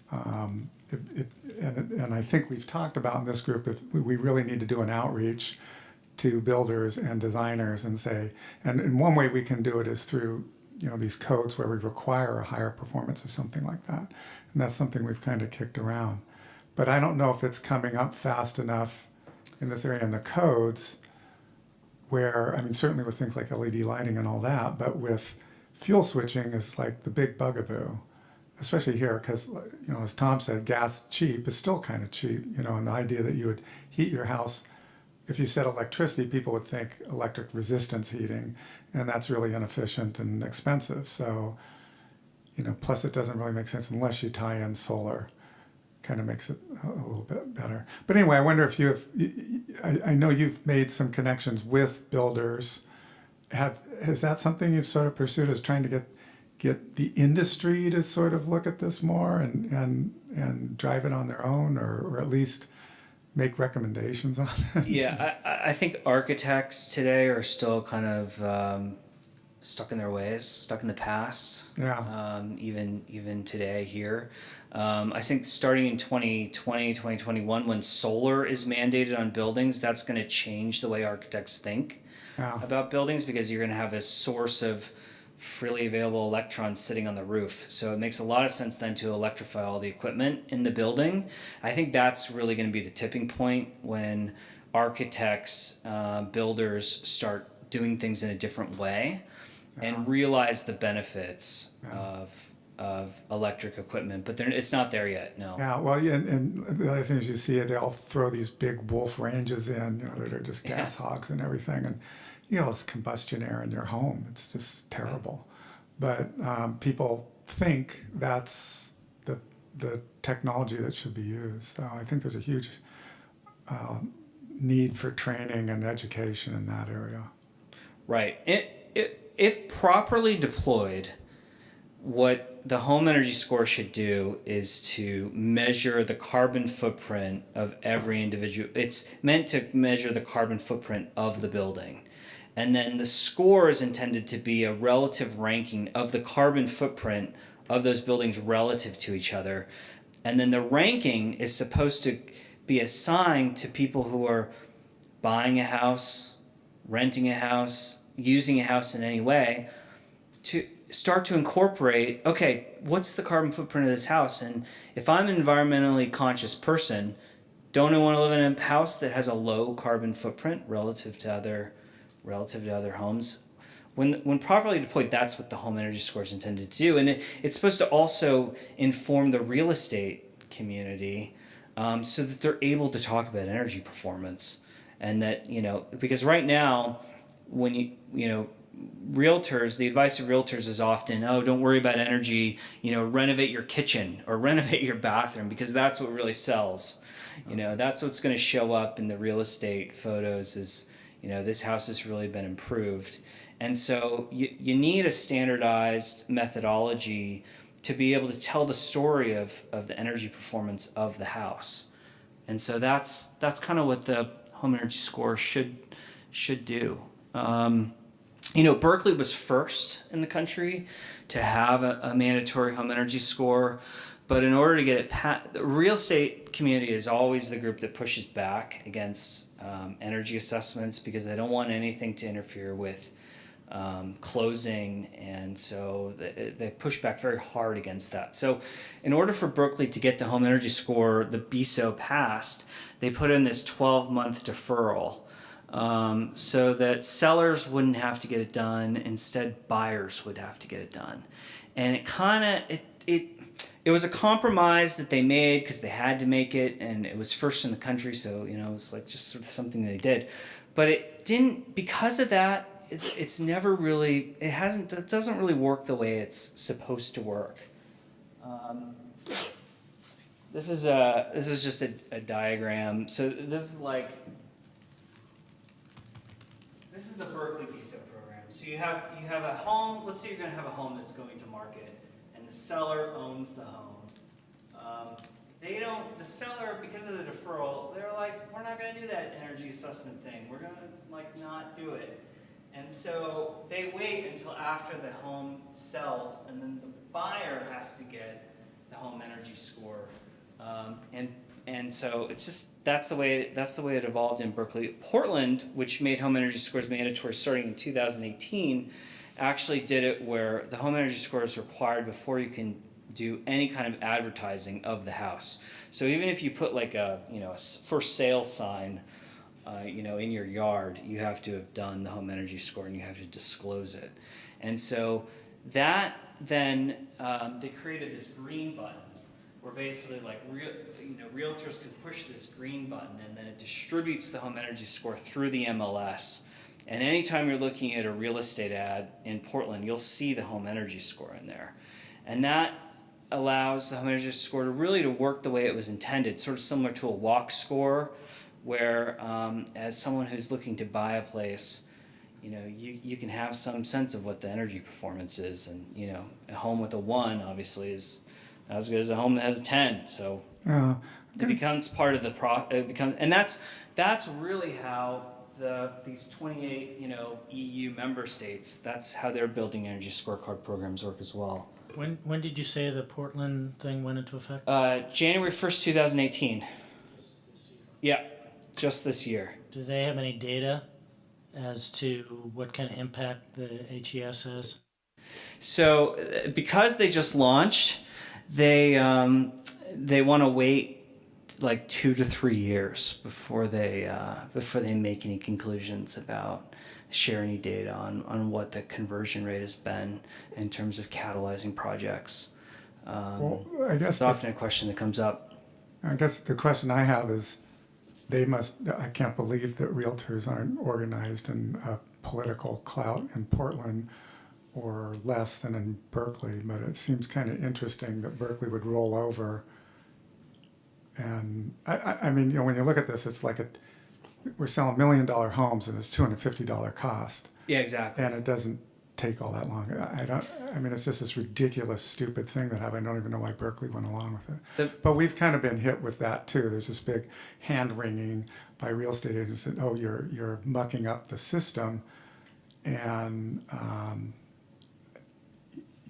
And I think we've talked about in this group, if we really need to do an outreach to builders and designers and say, and one way we can do it is through these codes where we require a higher performance or something like that. And that's something we've kind of kicked around. But I don't know if it's coming up fast enough in this area in the codes where, I mean, certainly with things like LED lighting and all that, but with fuel switching is like the big bugaboo, especially here, because, as Tom said, gas cheap is still kind of cheap, and the idea that you would heat your house, if you said electricity, people would think electric resistance heating, and that's really inefficient and expensive. So, plus it doesn't really make sense unless you tie in solar. Kind of makes it a little bit better. But anyway, I wonder if I know you've made some connections with builders. Is that something you've sort of pursued, is trying to get the industry to sort of look at this more and drive it on their own, or at least make recommendations on it? Yeah, I think architects today are still kind of stuck in their ways, stuck in the past. Yeah. Even today here. I think starting in 2020, 2021, when solar is mandated on buildings, that's going to change the way architects think about buildings, because you're going to have a source of freely available electrons sitting on the roof. So it makes a lot of sense then to electrify all the equipment in the building. I think that's really going to be the tipping point when architects, builders start doing things in a different way and realize the benefits of electric equipment, but it's not there yet. No. Yeah, well, and the other things you see, they all throw these big wolf ranges in, that are just gas hogs and everything, and it's combustion air in your home. It's just terrible. But people think that's the technology that should be used. So I think there's a huge need for training and education in that area. Right. If properly deployed, what the home energy score should do is to measure the carbon footprint of every individual. It's meant to measure the carbon footprint of the building. And then the score is intended to be a relative ranking of the carbon footprint of those buildings relative to each other. And then the ranking is supposed to be assigned to people who are buying a house, renting a house, using a house in any way, to start to incorporate, okay, what's the carbon footprint of this house? And if I'm an environmentally conscious person, don't I want to live in a house that has a low carbon footprint relative to other homes? When properly deployed, that's what the home energy score is intended to do. And it's supposed to also inform the real estate community so that they're able to talk about energy performance. And that, because right now, when realtors, the advice of realtors is often, don't worry about energy, renovate your kitchen or renovate your bathroom, because that's what really sells. That's what's going to show up in the real estate photos is, this house has really been improved. And so you need a standardized methodology to be able to tell the story of the energy performance of the house. And so that's kind of what the home energy score should do. Berkeley was first in the country to have a mandatory home energy score, but in order to get it passed, the real estate community is always the group that pushes back against energy assessments because they don't want anything to interfere with closing, and so they push back very hard against that. So in order for Berkeley to get the home energy score, the BSO passed, they put in this 12-month deferral so that sellers wouldn't have to get it done. Instead, buyers would have to get it done. And it was a compromise that they made because they had to make it, and it was first in the country, so it was like just sort of something they did. But it didn't, because of that, it doesn't really work the way it's supposed to work. This is just a diagram. So this is the Berkeley BSO program. So you have a home. Let's say you're going to have a home that's going to market, and the seller owns the home. The seller, because of the deferral, they're like, we're not going to do that energy assessment thing. We're going to not do it. And so they wait until after the home sells, and then the buyer has to get the home energy score. And so it's just that's the way it evolved in Berkeley. Portland, which made home energy scores mandatory starting in 2018, actually did it where the home energy score is required before you can do any kind of advertising of the house. So even if you put a for sale sign, in your yard, you have to have done the home energy score and you have to disclose it. And so that then they created this green button where basically realtors can push this green button and then it distributes the home energy score through the MLS. And anytime you're looking at a real estate ad in Portland, you'll see the home energy score in there. And that allows the home energy score to work the way it was intended, sort of similar to a walk score, where as someone who's looking to buy a place, you can have some sense of what the energy performance is. And, a home with a 1 obviously is not as good as a home that has a 10. So it becomes part of the and that's really how these 28, EU member states, that's how their building energy scorecard programs work as well. When did you say the Portland thing went into effect? January 1st, 2018. This year. Yeah, just this year. Do they have any data as to what kind of impact the HES has? So because they just launched, they want to wait 2 to 3 years before they make any conclusions about share any data on what the conversion rate has been in terms of catalyzing projects. Well, I guess it's often a question that comes up. I guess the question I have is, I can't believe that realtors aren't organized in a political clout in Portland or less than in Berkeley, but it seems kind of interesting that Berkeley would roll over. And I mean, when you look at this, it's we're selling $1 million homes and it's $250 cost. Yeah, exactly. And it doesn't take all that long. I mean, it's just this ridiculous, stupid thing that happened. I don't even know why Berkeley went along with it. But we've kind of been hit with that too. There's this big hand wringing by real estate agents that, oh, you're mucking up the system, and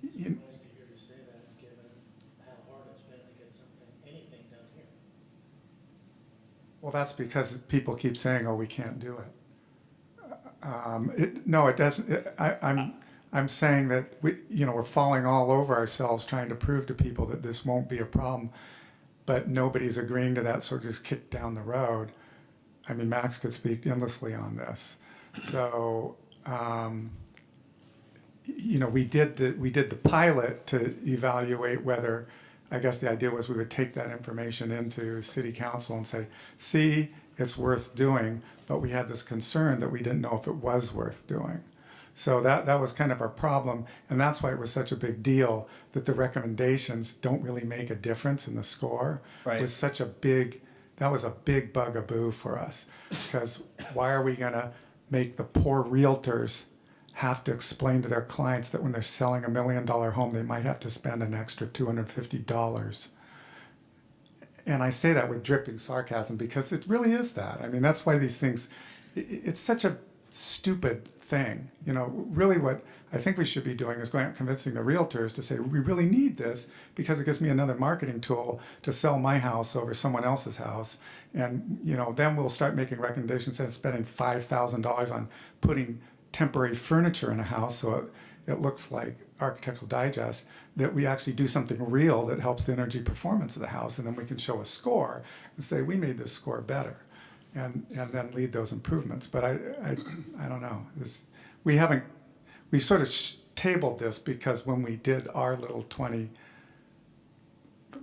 It's nice to hear you say that, given how hard it's been to get anything done here. well, that's because people keep saying, oh, we can't do it. No, it doesn't. I'm saying that we're falling all over ourselves trying to prove to people that this won't be a problem, but nobody's agreeing to that, so just kick down the road. I mean, Max could speak endlessly on this. So, we did the pilot to evaluate whether, I guess the idea was we would take that information into city council and say, see, it's worth doing, but we had this concern that we didn't know if it was worth doing. So that was kind of our problem, and that's why it was such a big deal that the recommendations don't really make a difference in the score. Right. It was that was a big bugaboo for us, because why are we going to make the poor realtors have to explain to their clients that when they're selling $1 million home, they might have to spend an extra $250? And I say that with dripping sarcasm because it really is that. I mean, that's why these things, it's such a stupid thing. You know, really what I think we should be doing is going out convincing the realtors to say, we really need this because it gives me another marketing tool to sell my house over someone else's house. And, you know, then we'll start making recommendations and spending $5,000 on putting temporary furniture in a house so it looks like Architectural Digest, that we actually do something real that helps the energy performance of the house, and then we can show a score and say we made this score better, and then lead those improvements. But I don't know. We sort of tabled this because when we did our little 20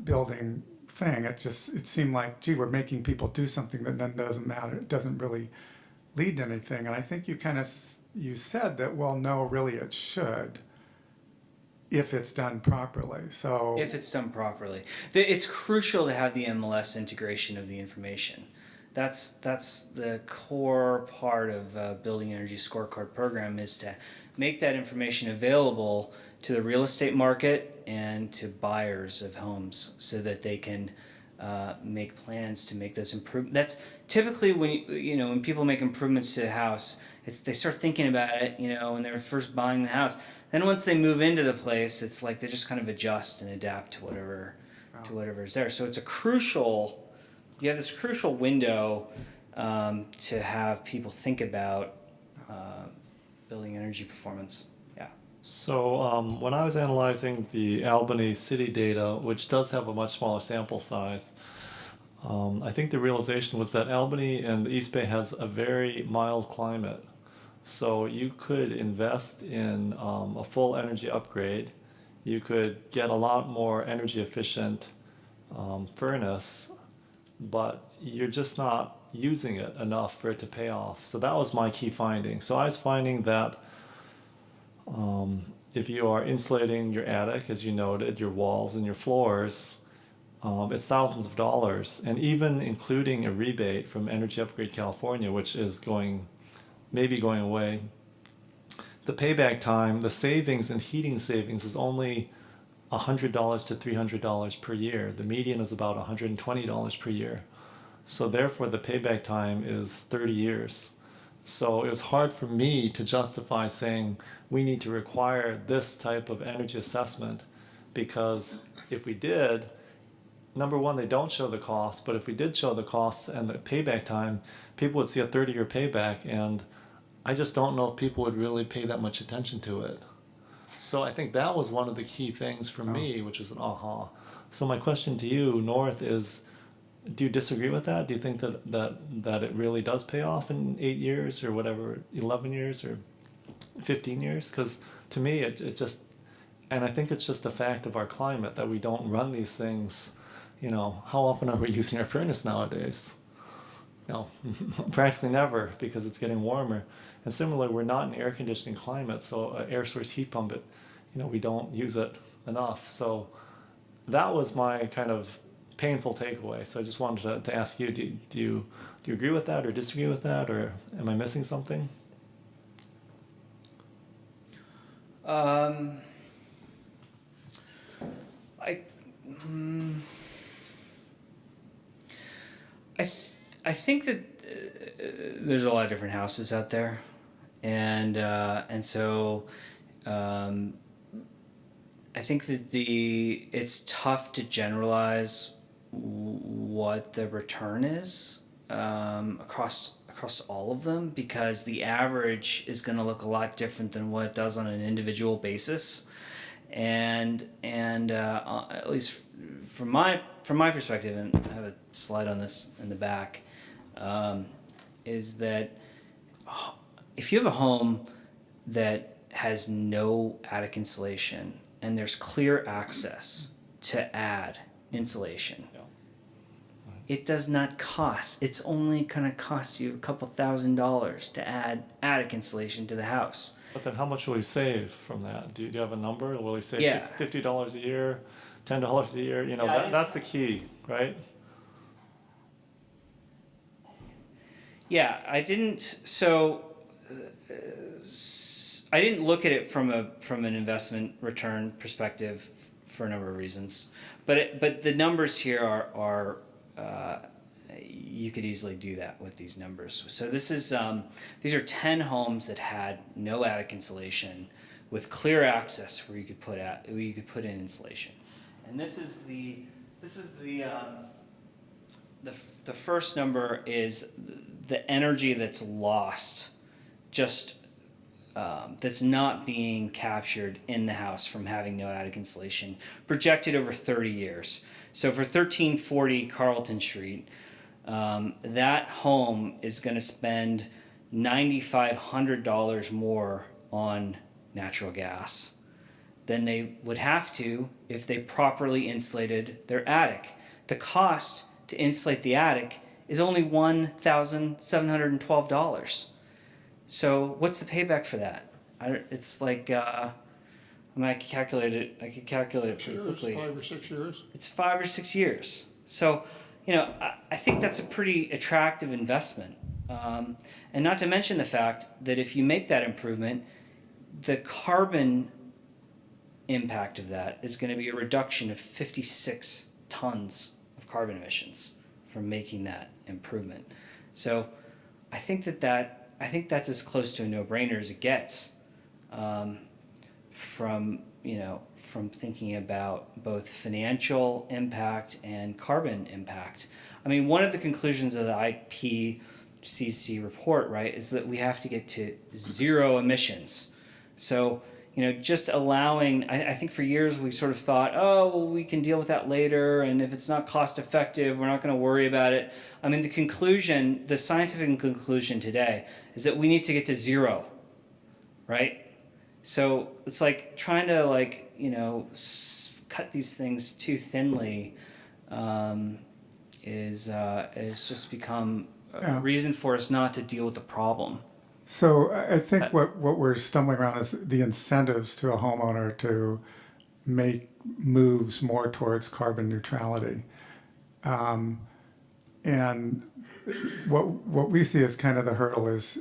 building thing, it seemed like, gee, we're making people do something that then doesn't matter. It doesn't really lead to anything. And I think you said that, well, no, really it should, if it's done properly. So If it's done properly, it's crucial to have the MLS integration of the information. That's the core part of Building Energy Scorecard program, is to make that information available to the real estate market and to buyers of homes so that they can make plans to make those improvements. That's typically when people make improvements to a house, they start thinking about it, when they're first buying the house. Then once they move into the place, it's like they just kind of adjust and adapt to whatever is there. So it's you have this crucial window to have people think about building energy performance. Yeah. So when I was analyzing the Albany city data, which does have a much smaller sample size, I think the realization was that Albany and the East Bay has a very mild climate. So you could invest in a full energy upgrade. You could get a lot more energy efficient furnace, but you're just not using it enough for it to pay off. So that was my key finding. So I was finding that if you are insulating your attic, as you noted, your walls and your floors, it's thousands of dollars. And even including a rebate from Energy Upgrade California, which is maybe going away, the payback time, the savings and heating savings is only $100 to $300 per year. The median is about $120 per year. So therefore the payback time is 30 years. So it was hard for me to justify saying we need to require this type of energy assessment, because if we did, number one, they don't show the cost, but if we did show the costs and the payback time, people would see a 30-year payback, and I just don't know if people would really pay that much attention to it. So I think that was one of the key things for me, which was an aha. So my question to you, North, is, do you disagree with that? Do you think that it really does pay off in 8 years or whatever, 11 years or 15 years? Because to me, it just, and I think it's just a fact of our climate that we don't run these things. How often are we using our furnace nowadays? Practically never, because it's getting warmer. And similarly, we're not in air conditioning climate, so an air source heat pump, we don't use it enough. So that was my kind of painful takeaway. So I just wanted to ask you, do you agree with that or disagree with that, or am I missing something? I think that there's a lot of different houses out there, and so I think that it's tough to generalize what the return is across all of them, because the average is going to look a lot different than what it does on an individual basis, and at least from my perspective, and I have a slide on this in the back, is that if you have a home that has no attic insulation and there's clear access to add insulation, it does not cost. It's only going to cost you a couple $1,000s to add attic insulation to the house. But then how much will you save from that? Do you have a number? Will you save Yeah. $50 a year, $10 a year? That's the key, right? Yeah, I didn't. So I didn't look at it from an investment return perspective for a number of reasons. But the numbers here are you could easily do that with these numbers. So this is these are 10 homes that had no attic insulation with clear access where you could put in insulation. And this is the first number is the energy that's lost, just that's not being captured in the house from having no attic insulation, projected over 30 years. So for 1340 Carlton Street, that home is going to spend $9,500 more on natural gas than they would have to if they properly insulated their attic. The cost to insulate the attic is only $1,712. So what's the payback for that? It's like I could calculate it pretty quickly. 5 or 6 years. It's 5 or 6 years. So, I think that's a pretty attractive investment. And not to mention the fact that if you make that improvement, the carbon impact of that is going to be a reduction of 56 tons of carbon emissions from making that improvement. So I think that's as close to a no-brainer as it gets, from thinking about both financial impact and carbon impact. I mean, one of the conclusions of the IPCC report, right, is that we have to get to zero emissions. So, just allowing, I think for years we sort of thought, oh, well, we can deal with that later, and if it's not cost effective, we're not going to worry about it. I mean, the scientific conclusion today is that we need to get to zero, right? So it's like trying to cut these things too thinly is just become a reason for us not to deal with the problem. So I think what we're stumbling around is the incentives to a homeowner to make moves more towards carbon neutrality. And what we see as kind of the hurdle is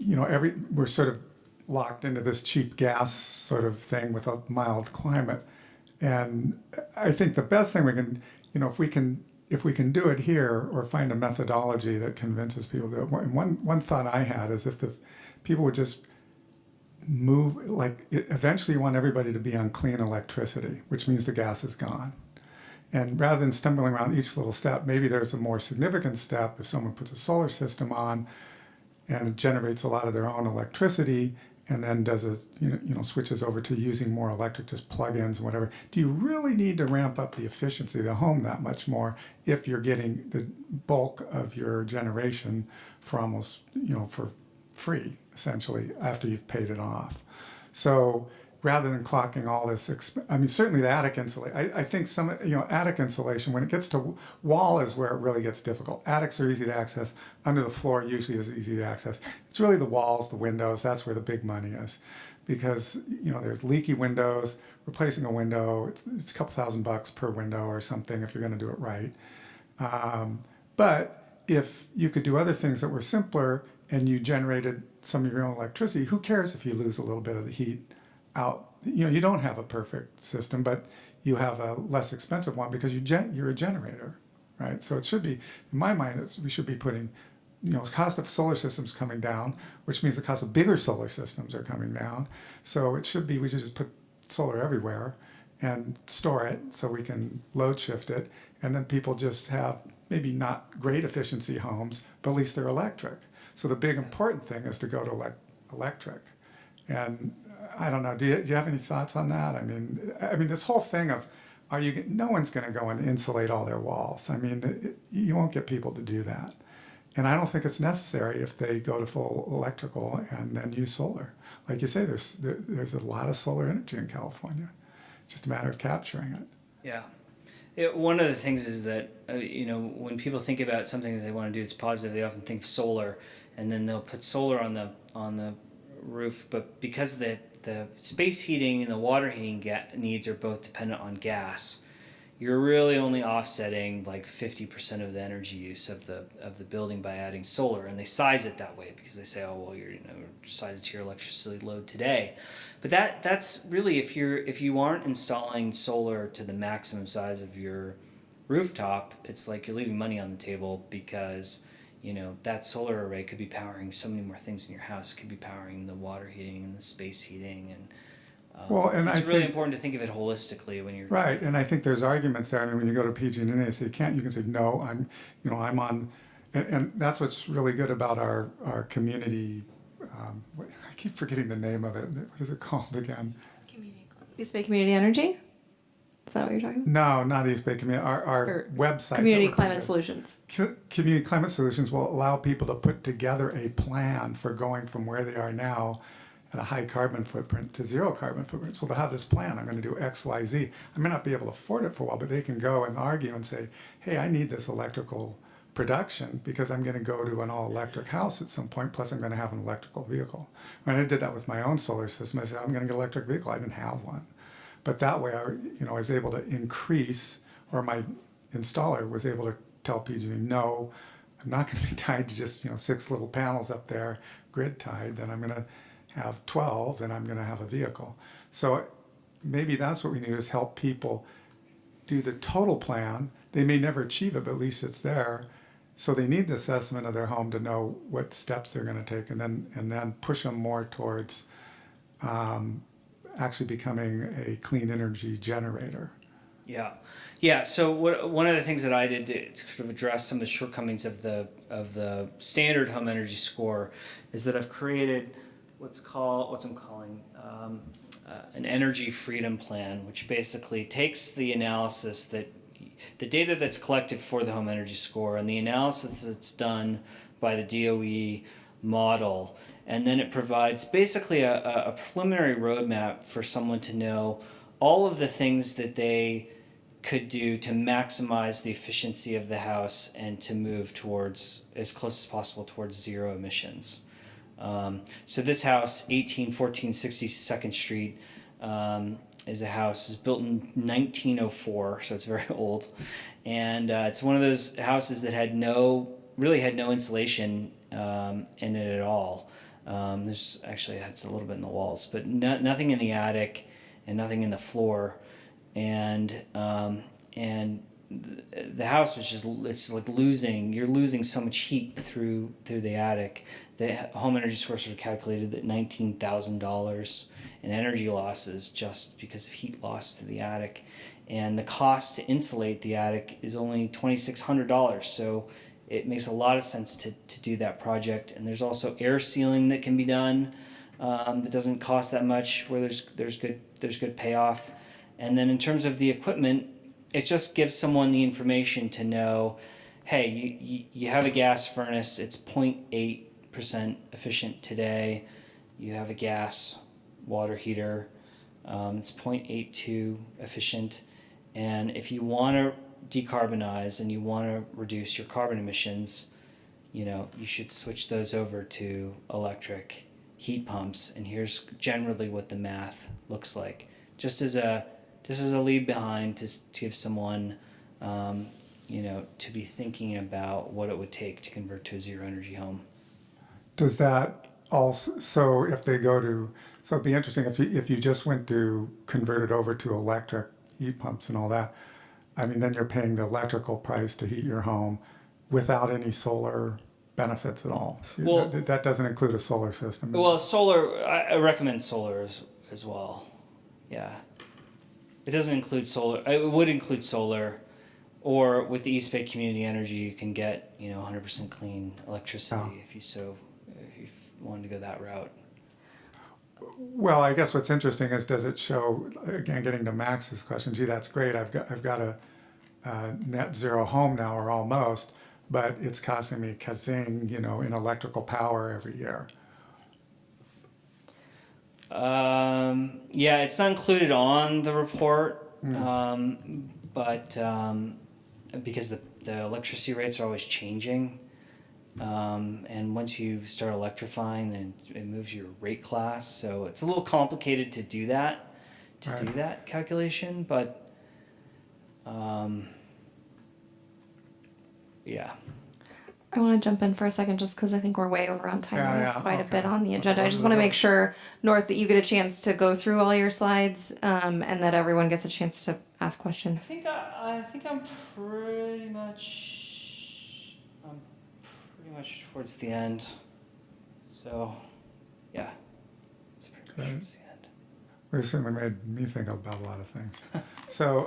we're sort of locked into this cheap gas sort of thing with a mild climate. And I think the best thing we can, if we can do it here or find a methodology that convinces people to do it. One thought I had is if the people would just move, eventually you want everybody to be on clean electricity, which means the gas is gone. And rather than stumbling around each little step, maybe there's a more significant step if someone puts a solar system on and it generates a lot of their own electricity and then switches over to using more electric, just plug-ins and whatever. Do you really need to ramp up the efficiency of the home that much more if you're getting the bulk of your generation for almost, for free, essentially, after you've paid it off? So rather than clocking all this, certainly the attic insulation, I think attic insulation, when it gets to wall is where it really gets difficult. Attics are easy to access. Under the floor usually is easy to access. It's really the walls, the windows, that's where the big money is. Because, there's leaky windows, replacing a window, it's a couple $1,000 per window or something if you're going to do it right. But if you could do other things that were simpler and you generated some of your own electricity, who cares if you lose a little bit of the heat out? You don't have a perfect system, but you have a less expensive one because you're a generator, right? So it should be, in my mind, we should be putting, the cost of solar systems coming down, which means the cost of bigger solar systems are coming down. So it should be, we should just put solar everywhere and store it so we can load shift it, and then people just have maybe not great efficiency homes, but at least they're electric. So the big important thing is to go to electric. And I don't know. Do you have any thoughts on that? I mean, this whole thing of, no one's going to go and insulate all their walls. You won't get people to do that, and I don't think it's necessary if they go to full electrical and then use solar. Like you say, there's a lot of solar energy in California. It's just a matter of capturing it. Yeah. One of the things is that when people think about something that they want to do that's positive, they often think solar, and then they'll put solar on the roof. But because the space heating and the water heating needs are both dependent on gas, you're really only offsetting like 50% of the energy use of the building by adding solar, and they size it that way because they say, oh well, you're size it to your electricity load today, but that's really if you aren't installing solar to the maximum size of your rooftop, it's like you're leaving money on the table because that solar array could be powering so many more things in your house. It could be powering the water heating and the space heating and Well, and it's I really think- important to think of it holistically when you're Right, and I think there's arguments there. I mean, when you go to PG&E, they say you can say no. I'm on, and that's what's really good about our community. I keep forgetting the name of it. What is it called again? East Bay Community Energy? Is that what you're talking about? No, not East Bay Community. Our Or website. Community that we're Climate putting- Solutions. Community Climate Solutions will allow people to put together a plan for going from where they are now at a high carbon footprint to zero carbon footprint. So they'll have this plan. I'm going to do X, Y, Z. I may not be able to afford it for a while, but they can go and argue and say, hey, I need this electrical production because I'm going to go to an all electric house at some point. Plus, I'm going to have an electrical vehicle. When I did that with my own solar system, I said, I'm going to get an electric vehicle. I didn't have one. But that way, I was able to increase, or my installer was able to tell PG, no, I'm not going to be tied to just 6 little panels up there, grid tied. Then I'm going to have 12, and I'm going to have a vehicle. So maybe that's what we need is help people do the total plan. They may never achieve it, but at least it's there. So they need the assessment of their home to know what steps they're going to take, and then push them more towards actually becoming a clean energy generator. Yeah. So one of the things that I did to sort of address some of the shortcomings of the standard home energy score is that I've created what I'm calling an energy freedom plan, which basically takes the analysis that the data that's collected for the home energy score and the analysis that's done by the DOE model, and then it provides basically a preliminary roadmap for someone to know all of the things that they could do to maximize the efficiency of the house and to move towards as close as possible towards zero emissions. So this house, 1814 62nd Street, is a house is built in 1904, so it's very old, and it's one of those houses that had no insulation in it at all. There's actually it's a little bit in the walls, but nothing in the attic and nothing in the floor, and the house was it's like you're losing so much heat through the attic. The home energy score sort of calculated that $19,000 in energy losses just because of heat loss through the attic, and the cost to insulate the attic is only $2,600. So it makes a lot of sense to do that project. And there's also air sealing that can be done that doesn't cost that much, where there's good payoff. And then in terms of the equipment, it just gives someone the information to know, hey, you have a gas furnace, it's 0.8% efficient today. You have a gas water heater, it's 0.82 efficient. And if you want to decarbonize and you want to reduce your carbon emissions, you should switch those over to electric heat pumps. And here's generally what the math looks like, just as a lead behind to give someone, to be thinking about what it would take to convert to a zero energy home. Does that also, so if they go to, so it'd be interesting if you just went to convert it over to electric heat pumps and all that, I mean, then you're paying the electrical price to heat your home without any solar benefits at all. Well, that doesn't include a solar system. Well, solar, I recommend solar as well. Yeah. It doesn't include solar. It would include solar, or with the East Bay Community Energy, you can get 100% clean electricity if you wanted to go that route. Well, I guess what's interesting is, does it show, again, getting to Max's question, gee, that's great, I've got a net zero home now, or almost, but it's costing me kazing, in electrical power every year. Yeah, it's not included on the report, but because the electricity rates are always changing, and once you start electrifying, then it moves your rate class. So it's a little complicated to do that calculation. But Yeah. I want to jump in for a second just because I think we're way over on time. Yeah, We yeah, have quite a okay. bit on the Okay, agenda. I let's just want to move make on. sure, North, that you get a chance to go through all your slides and that everyone gets a chance to ask I questions. think I'm pretty much towards the end. So, yeah, it's pretty much Okay. towards the end. Well, it certainly made me think about a lot of things. So,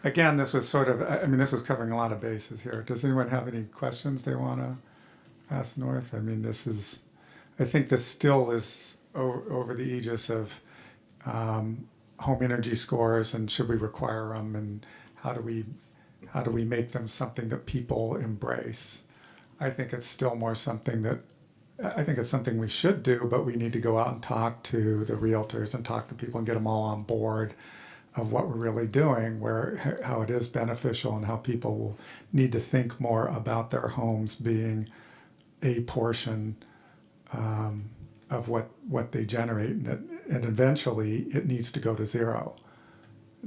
again, this was sort of, I mean, this was covering a lot of bases here. Does anyone have any questions they want to ask North? I mean, I think this still is over the aegis of home energy scores, and should we require them, and how do we make them something that people embrace? I think it's still more something that, I think it's something we should do, but we need to go out and talk to the realtors and talk to people and get them all on board of what we're really doing, how it is beneficial, and how people will need to think more about their homes being a portion of what they generate, and eventually it needs to go to zero.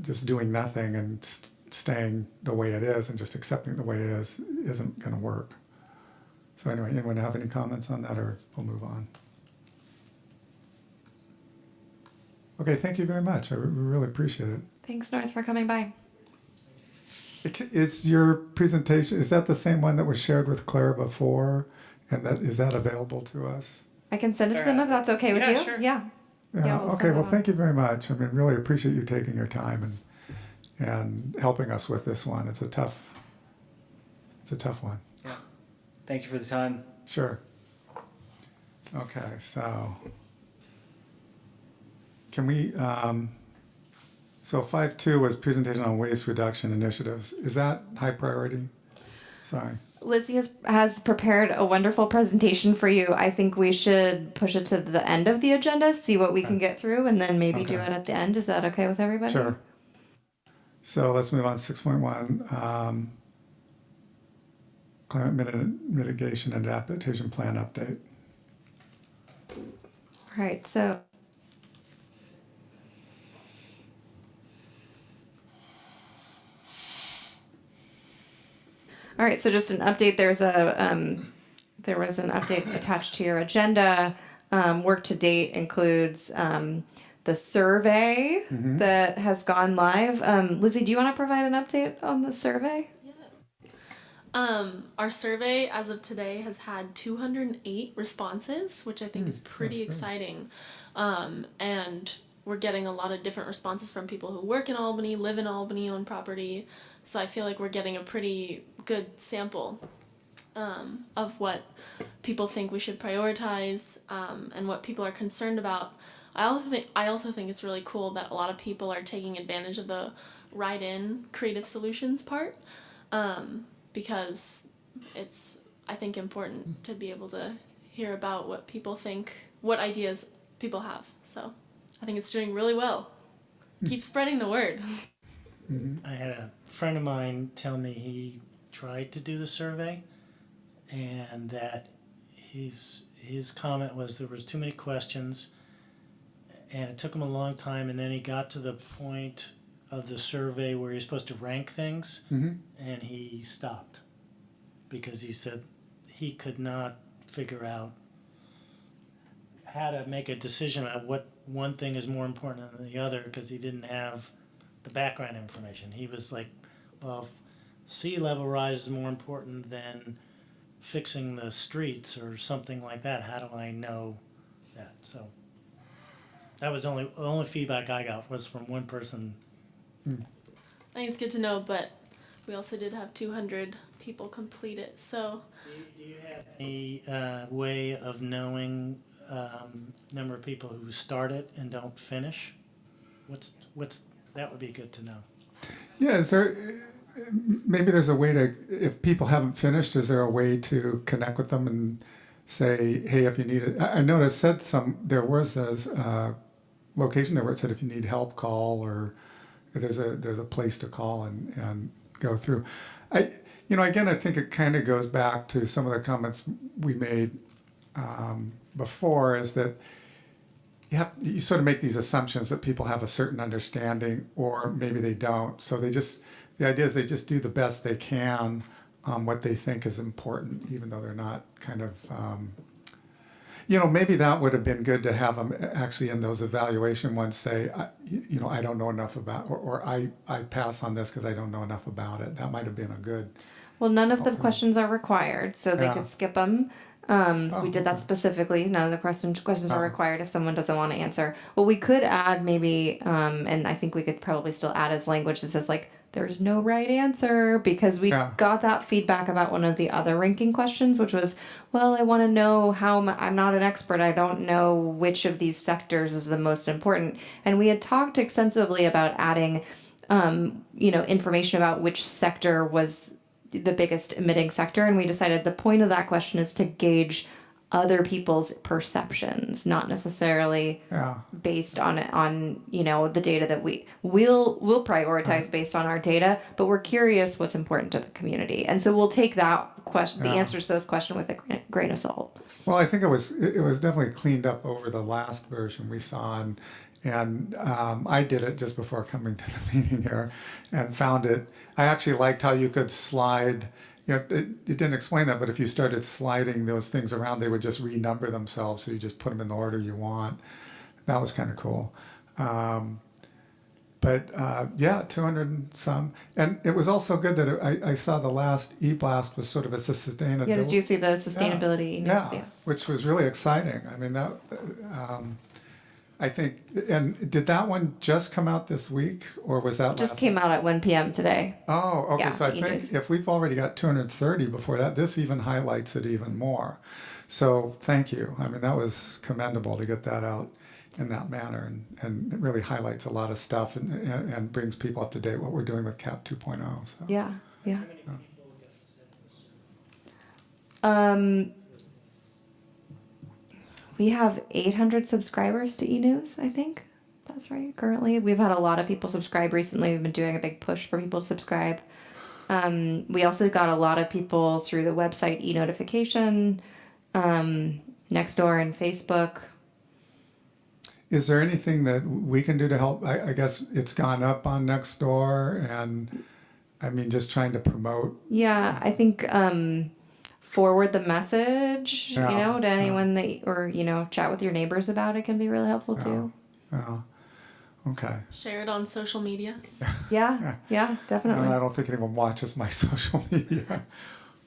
Just doing nothing and staying the way it is and just accepting the way it is isn't going to work. So anyway, anyone have any comments on that, or we'll move on? Okay, thank you very much. We really appreciate it. Thanks, North, for coming by. Is your presentation, is that the same one that was shared with Claire before? And is that available to us? I can send it to them if that's okay with Yeah, you. sure. Yeah. Yeah, we'll Okay, send well, it thank you very much. I mean, really appreciate you taking your time and helping us with this one. It's a tough one. Yeah. Thank you for the time. Sure. Okay, so can we, so 5.2 was presentation on waste reduction initiatives. Is that high priority? Sorry. Lizzie has prepared a wonderful presentation for you. I think we should push it to the end of the agenda, see what we can get through, and then maybe do Okay. it at the end. Is that okay with everybody? Sure. So let's move on to 6.1, climate mitigation and adaptation plan update. All right, so all right, so just an update. There was an update attached to your agenda. Work to date includes the survey that has gone live. Lizzie, do you want to provide an update on the survey? Our survey as of today has had 208 responses, which I think is pretty exciting. And we're getting a lot of different responses from people who work in Albany, live in Albany, own property. So I feel like we're getting a pretty good sample of what people think we should prioritize and what people are concerned about. I also think it's really cool that a lot of people are taking advantage of the write-in creative solutions part. Because it's, I think, important to be able to hear about what people think, what ideas people have. So I think it's doing really well. Keep spreading the word. I had a friend of mine tell me he tried to do the survey and that his comment was there was too many questions and it took him a long time, and then he got to the point of the survey where you're supposed to rank things, and he stopped because he said he could not figure out how to make a decision about what one thing is more important than the other because he didn't have the background information. He was like, well, if sea level rise is more important than fixing the streets or something like that. How do I know that? So that was the only feedback I got was from one person. I think it's good to know, but we also did have 200 people complete it. So Do you have any way of knowing number of people who start it and don't finish? What's that would be good to know. Yeah, is there, maybe there's a way to, if people haven't finished, is there a way to connect with them and say, hey, if you need it? I noticed there was a location there where it said if you need help, call, or there's a place to call and go through. Again, I think it kind of goes back to some of the comments we made before, is that you sort of make these assumptions that people have a certain understanding, or maybe they don't. So the idea is they just do the best they can on what they think is important, even though they're not kind of, maybe that would have been good to have them actually in those evaluation ones say, I don't know enough about, or I pass on this because I don't know enough about it. That might have been a good. Well, none of the questions are required, so they Yeah. could skip them. We did that specifically. None of the questions are required if someone doesn't want to answer. What we could add maybe, and I think we could probably still add as language that says like, there's no right answer, because we Yeah. got that feedback about one of the other ranking questions, which was, well, I want to know I'm not an expert. I don't know which of these sectors is the most important. And we had talked extensively about adding, information about which sector was the biggest emitting sector, and we decided the point of that question is to gauge other people's perceptions, not necessarily Yeah. based on the data that we'll prioritize based on our data, but we're curious what's important to the community, and so we'll take that question, the answers to those questions, with a grain of salt. Well, I think it was definitely cleaned up over the last version we saw, and I did it just before coming to the meeting here, and found it. I actually liked how you could slide. It didn't explain that, but if you started sliding those things around, they would just renumber themselves. So you just put them in the order you want. That was kind of cool. But 200 and some. And it was also good that I saw the last e-blast was sort of a sustainability. Yeah, did you see the sustainability news? Yeah. Which was really exciting. I mean, that I think, and did that one just come out this week, or was that Just last came week? out at 1 p.m. today. Oh, okay. Yeah, So I think e-news. if we've already got 230 before that, this even highlights it even more. So thank you. I mean, that was commendable to get that out in that manner, and it really highlights a lot of stuff and brings people up to date what we're doing with CAP 2.0. So. Yeah. We have 800 subscribers to eNews, I think. That's right. Currently, we've had a lot of people subscribe recently. We've been doing a big push for people to subscribe. We also got a lot of people through the website e-notification, Nextdoor and Facebook. Is there anything that we can do to help? I guess it's gone up on Nextdoor, and I mean, just trying to promote. Yeah, I think forward the message, Yeah, to anyone or chat with your neighbors about it can be really helpful too. Okay. Share it on social media. Yeah, definitely. And I don't think anyone watches my social media.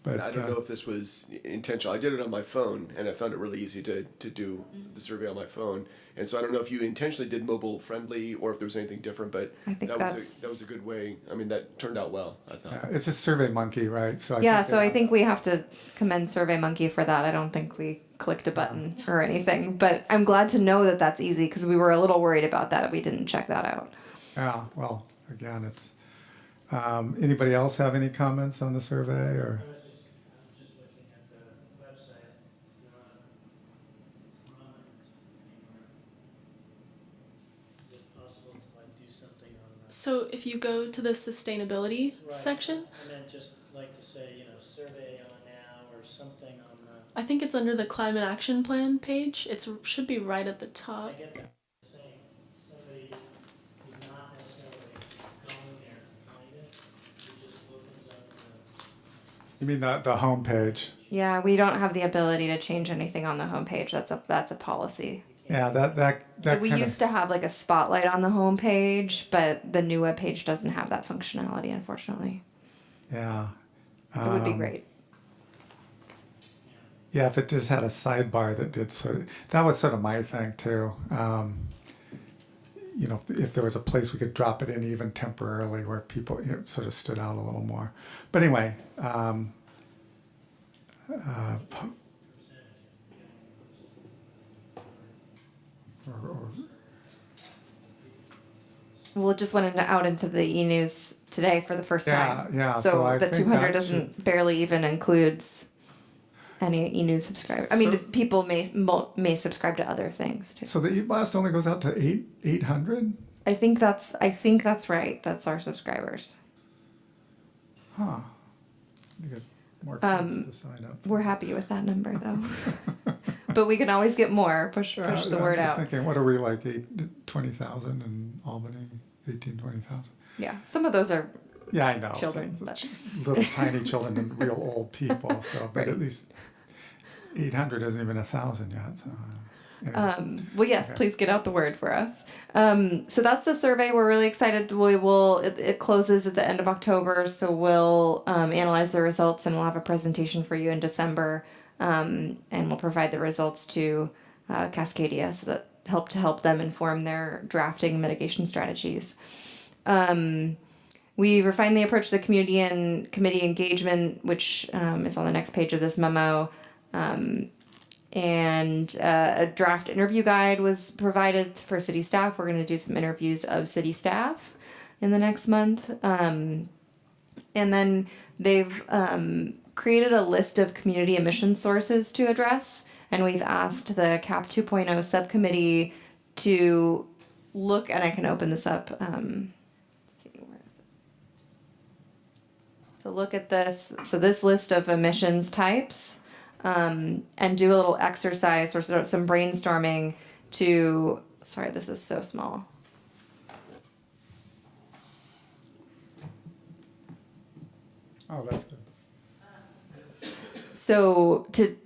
But I don't know if this was intentional. I did it on my phone, and I found it really easy to do the survey on my phone. And so I don't know if you intentionally did mobile friendly or if there was anything different, but I think that was a good way. I mean, that turned out well, I thought. it's a SurveyMonkey, right? So I think we have to commend SurveyMonkey for that. I don't think we clicked a button or anything, but I'm glad to know that that's easy, because we were a little worried about that if we didn't check that out. Yeah. Well, again, it's. Anybody else have any comments on the survey or? I'm just looking at the website. It's not prominent anywhere. Is it possible to do something on that? So if you go to the sustainability section, And then just like to say, survey on now or something on the. I think it's under the climate action plan page. Should be right at the I top. get that. Saying somebody who's not necessarily going there to find it, it just opens up You mean the homepage? Yeah, we don't have the ability to change anything on the homepage. That's a policy. Yeah. That We kind used to have like a spotlight on the homepage, but the new webpage doesn't have that functionality, unfortunately. Yeah. It would be great. Yeah, if it just had a sidebar that did that was sort of my thing too. If there was a place we could drop it in even temporarily where people sort of stood out a little more. But anyway, Well, it just went out into the e-news today for the first time. Yeah, So, so I the think 200 that doesn't barely even includes any e-news subscribers. I mean, So- people may subscribe to other things too. so the e-blast only goes out to 800. I think that's right. That's our subscribers. You get more kids to sign up. We're happy with that number though. but we can always get more. Push the word I'm just out. thinking, what are we like, 20,000 in Albany, 20,000? Yeah, some of those are Yeah, I know. children, some but- little tiny children and real old people. So, but Right. at least 800 isn't even 1,000 yet. So, anyway. Well, yes, Okay. please get out the word for us. So that's the survey. We're really excited. It closes at the end of October, so we'll analyze the results and we'll have a presentation for you in December, and we'll provide the results to Cascadia so that help them inform their drafting mitigation strategies. We refined the approach to the community and committee engagement, which is on the next page of this memo. And a draft interview guide was provided for city staff. We're going to do some interviews of city staff in the next month. And then they've created a list of community emission sources to address. And we've asked the CAP 2.0 subcommittee to look, and I can open this up. Let's see, where is it? To look at this. So this list of emissions types. And do a little exercise or sort of some brainstorming to, sorry, this is so small. Oh, that's good. So to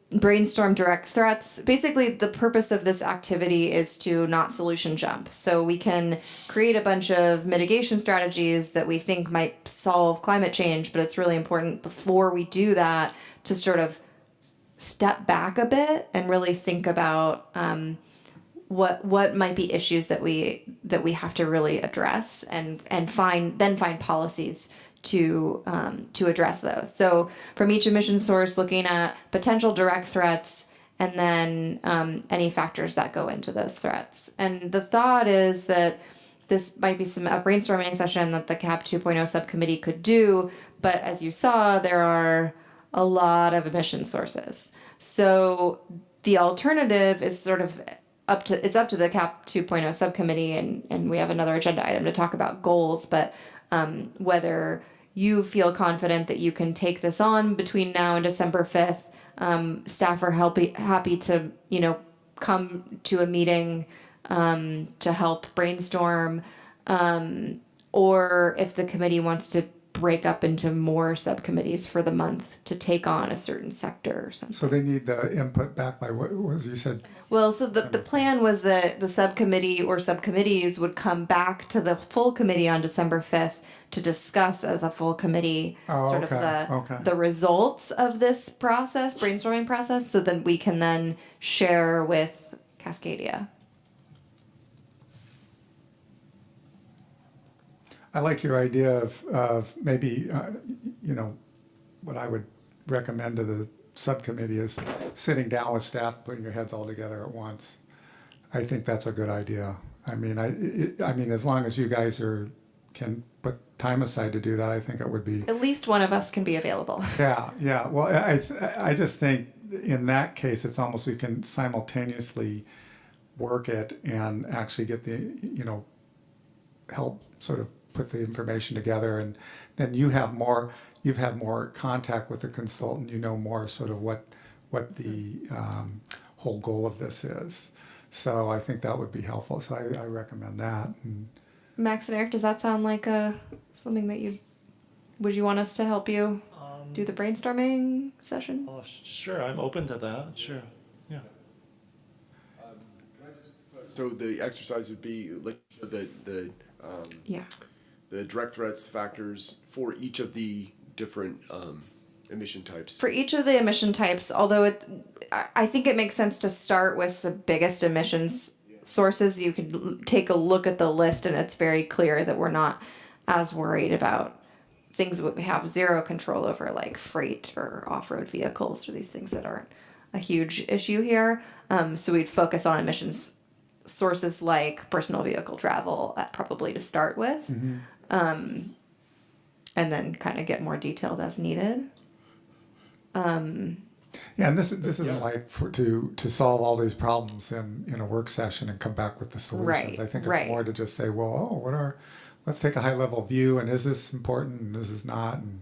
brainstorm direct threats, basically the purpose of this activity is to not solution jump. So we can create a bunch of mitigation strategies that we think might solve climate change, but it's really important before we do that to sort of step back a bit and really think about what might be issues that we have to really address and find policies to address those. So from each emission source, looking at potential direct threats and then any factors that go into those threats. And the thought is that this might be a brainstorming session that the CAP 2.0 subcommittee could do, but as you saw, there are a lot of emission sources. So the alternative is sort of up to the CAP 2.0 subcommittee, and we have another agenda item to talk about goals, but whether you feel confident that you can take this on between now and December 5th, staff are happy to, come to a meeting to help brainstorm, or if the committee wants to break up into more subcommittees for the month to take on a certain sector or something. So they need the input back by what was you said? Well, so the plan was that the subcommittee or subcommittees would come back to the full committee on December 5th to discuss as a full committee the results of this brainstorming process, so that we can then share with Cascadia. I like your idea of maybe, what I would recommend to the subcommittee is sitting down with staff, putting your heads all together at once. I think that's a good idea. I mean, as long as you guys can put time aside to do that, I think it would be. At least one of us can be available. Yeah. Well, I just think in that case, it's almost we can simultaneously work it and actually get the, help sort of put the information together, and then you've had more contact with the consultant, more sort of what the whole goal of this is. So I think that would be helpful. So I recommend that. And Max and Eric, does that sound like something that would you want us to help you do the brainstorming session? Oh, sure, I'm open to that. Sure, yeah. So the exercise would be like Yeah. the direct threats, factors for each of the different emission types. For each of the emission types, although I think it makes sense to start with the biggest emissions sources. You can take a look at the list and it's very clear that we're not as worried about things that we have zero control over, like freight or off-road vehicles or these things that aren't a huge issue here. So we'd focus on emissions sources like personal vehicle travel probably to start with. And then kind of get more detailed as needed. Yeah, and this isn't like to solve all these problems in a work session and come back with the solutions. Right, I think it's right. more to just say, well, let's take a high level view, and is this important and is this not, and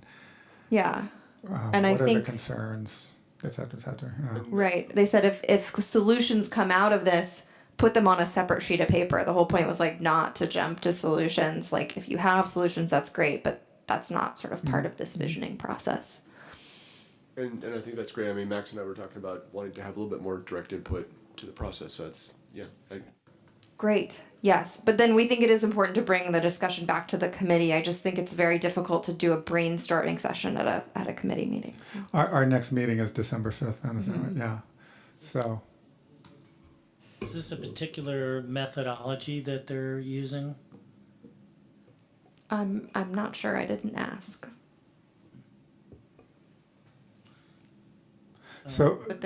Yeah. And I what are the think concerns? et cetera, et cetera. Yeah. Right. They said if solutions come out of this, put them on a separate sheet of paper. The whole point was like not to jump to solutions. Like if you have solutions, that's great, but that's not sort of part of this visioning process. And I think that's great. I mean, Max and I were talking about wanting to have a little bit more direct input to the process. So that's, yeah. Great. Yes. But then we think it is important to bring the discussion back to the committee. I just think it's very difficult to do a brainstorming session at a committee meeting. So. Our next meeting is December 5th, then, is that right? Yeah. So, Is this a particular methodology that they're using? I'm not sure. I didn't ask. But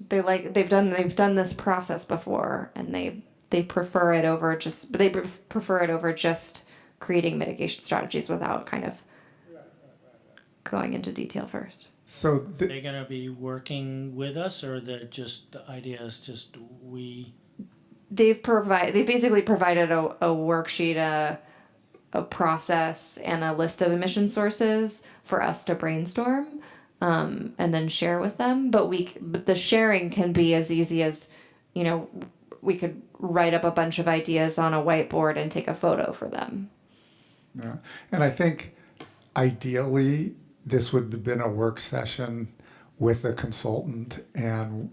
they've done this process before, and they prefer it over just creating mitigation strategies without kind of going into detail first. so Are they gonna be working with us, or the idea is just we? They basically provided a worksheet, a process, and a list of emission sources for us to brainstorm, and then share with them. But the sharing can be as easy as, we could write up a bunch of ideas on a whiteboard and take a photo for them. yeah. And I think ideally this would have been a work session with a consultant and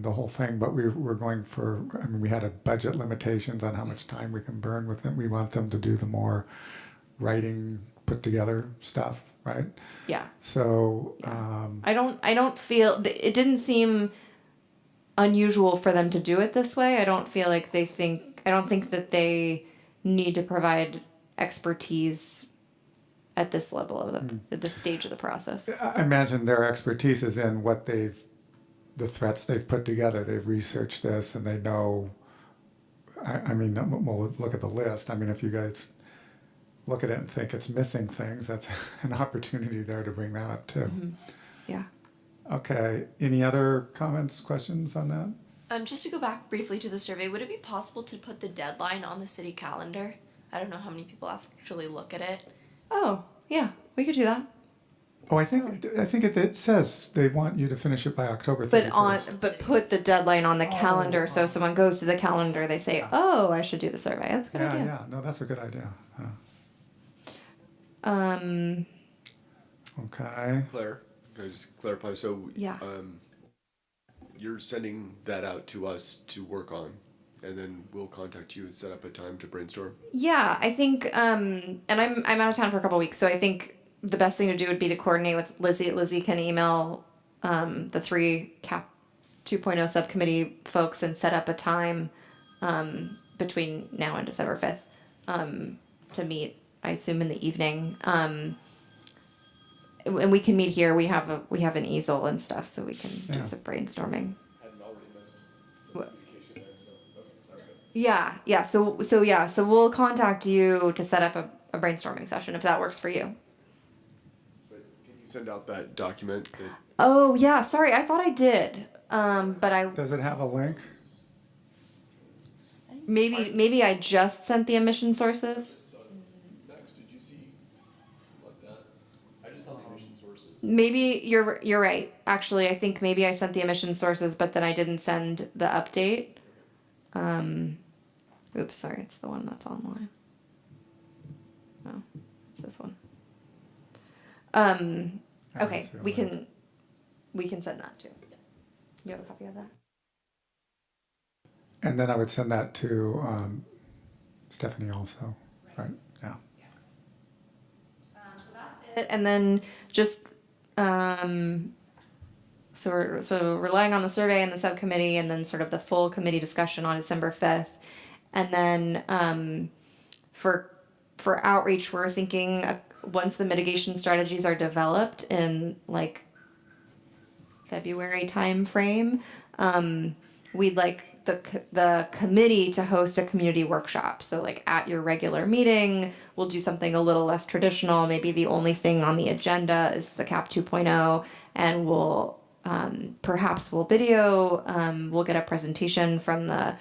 the whole thing, but we're going for, I mean, we had a budget limitations on how much time we can burn with them. We want them to do the more writing, put together stuff, right? Yeah. So, I don't feel it didn't seem unusual for them to do it this way. I don't think that they need to provide expertise at this level of at this stage of the process. I imagine their expertise is in the threats they've put together. They've researched this and they know, I mean, we'll look at the list. I mean, if you guys look at it and think it's missing things, that's an opportunity there to bring that up too. Mm-hmm. Yeah. Okay, any other comments, questions on that? Just to go back briefly to the survey, would it be possible to put the deadline on the city calendar? I don't know how many people actually look at it. Oh, yeah, we could do that. Oh, I think it says they want you to finish it by October 31st. But put the deadline on the calendar, so if someone goes to the calendar, they say, "Oh, I should do the survey." That's a good idea. Yeah, no, that's a good idea. Okay. Claire, can I just clarify? So, Yeah. You're sending that out to us to work on, and then we'll contact you and set up a time to brainstorm. Yeah, I think, and I'm out of town for a couple weeks, so I think the best thing to do would be to coordinate with Lizzie. Lizzie can email the 3 CAP 2.0 subcommittee folks and set up a time between now and December 5th to meet. I assume in the evening, and we can meet here. We have an easel and stuff, so we can do some brainstorming. Yeah. So we'll contact you to set up a brainstorming session if that works for you. But can you send out that document? Oh yeah, sorry, I thought I did. But I Does it have a link? maybe I just sent the emission sources. Max, did you see something like that? I just saw the emission sources. Maybe you're right. Actually, I think maybe I sent the emission sources, but then I didn't send the update. Oops, sorry, it's the one that's online. No, it's this one. Okay, see we that. can send that too. You have a copy of that? And then I would send that to Stephanie also, right? Yeah. So that's it. And then just so we're relying on the survey and the subcommittee, and then sort of the full committee discussion on December 5th, and then for outreach, we're thinking once the mitigation strategies are developed in like February time frame, we'd like the committee to host a community workshop. So like at your regular meeting, we'll do something a little less traditional. Maybe the only thing on the agenda is the CAP 2.0, and we'll perhaps we'll video. We'll get a presentation from the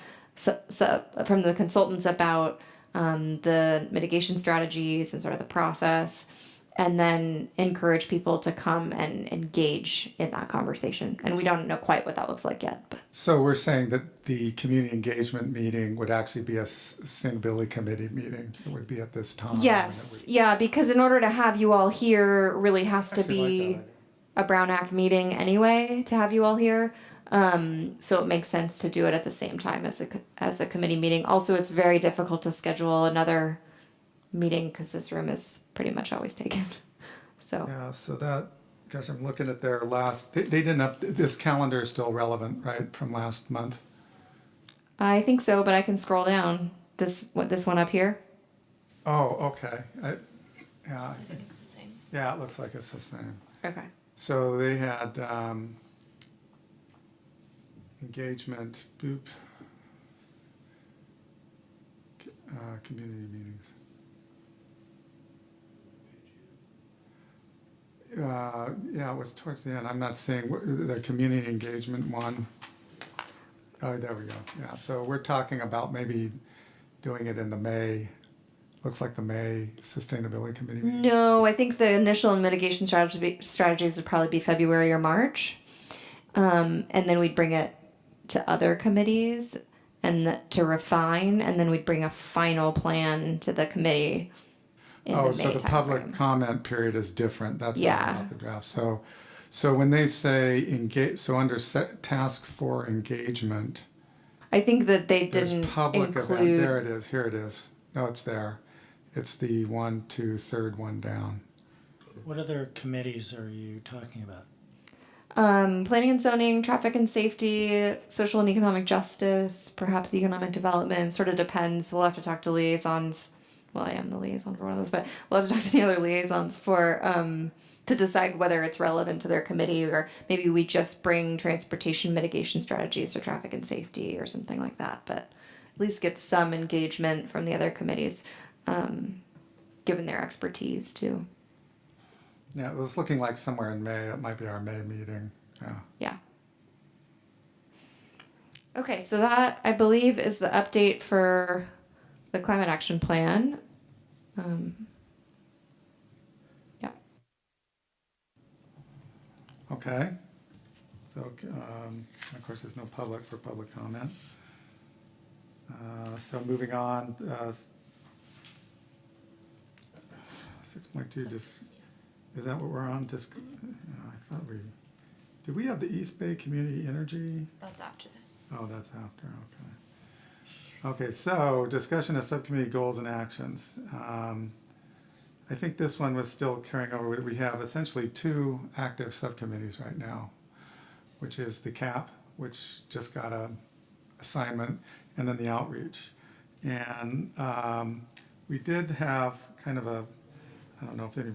consultants about the mitigation strategies and sort of the process. and then encourage people to come and engage in that conversation. And we don't know quite what that looks like yet. But So we're saying that the community engagement meeting would actually be a sustainability committee meeting. It would be at this time. and it yes, yeah, because in order to have you all here, really has to Actually, I like be that idea. a Brown Act meeting anyway to have you all here. So it makes sense to do it at the same time as a committee meeting. Also, it's very difficult to schedule another meeting because this room is pretty much always taken. So Yeah, so that, gosh, I'm looking at their last, they didn't up, this calendar is still relevant, right, from last month? I think so, but I can scroll down. This one up here. Oh, okay. Yeah, I think it's the same. yeah, it looks like it's the same. Okay. So they had engagement, boop, community meetings. Yeah, it was towards the end. I'm not seeing the community engagement one. Oh, there we go. Yeah, so we're talking about maybe doing it in the May, looks like the May Sustainability Committee meeting. No, I think the initial mitigation strategies would probably be February or March, and then we'd bring it to other committees and to refine, and then we'd bring a final plan to the committee. In Oh, the May so the public timeframe. comment period is different. That's not Yeah. about the draft. So when they say engage, so under task for engagement, I think that they there's didn't public event. include. There it is. Here it is. No, it's there. It's the third one down. What other committees are you talking about? Planning and zoning, traffic and safety, social and economic justice, perhaps economic development. Sort of depends. We'll have to talk to liaisons. Well, I am the liaison for one of those, but we'll have to talk to the other liaisons for to decide whether it's relevant to their committee, or maybe we just bring transportation mitigation strategies to traffic and safety or something like that. But at least get some engagement from the other committees, given their expertise too. Yeah, it was looking like somewhere in May. It might be our May meeting. Yeah. Yeah. Okay, so that I believe is the update for the climate action plan. Yeah. Okay. So, of course, there's no public for public comment. So moving on, 6.2, is that what we're on? I thought did we have the East Bay Community Energy? That's after this. Oh, that's after, okay. Okay, so discussion of subcommittee goals and actions. I think this one was still carrying over. We have essentially two active subcommittees right now, which is the CAP, which just got a assignment, and then the outreach. And we did have kind of a, I don't know if any,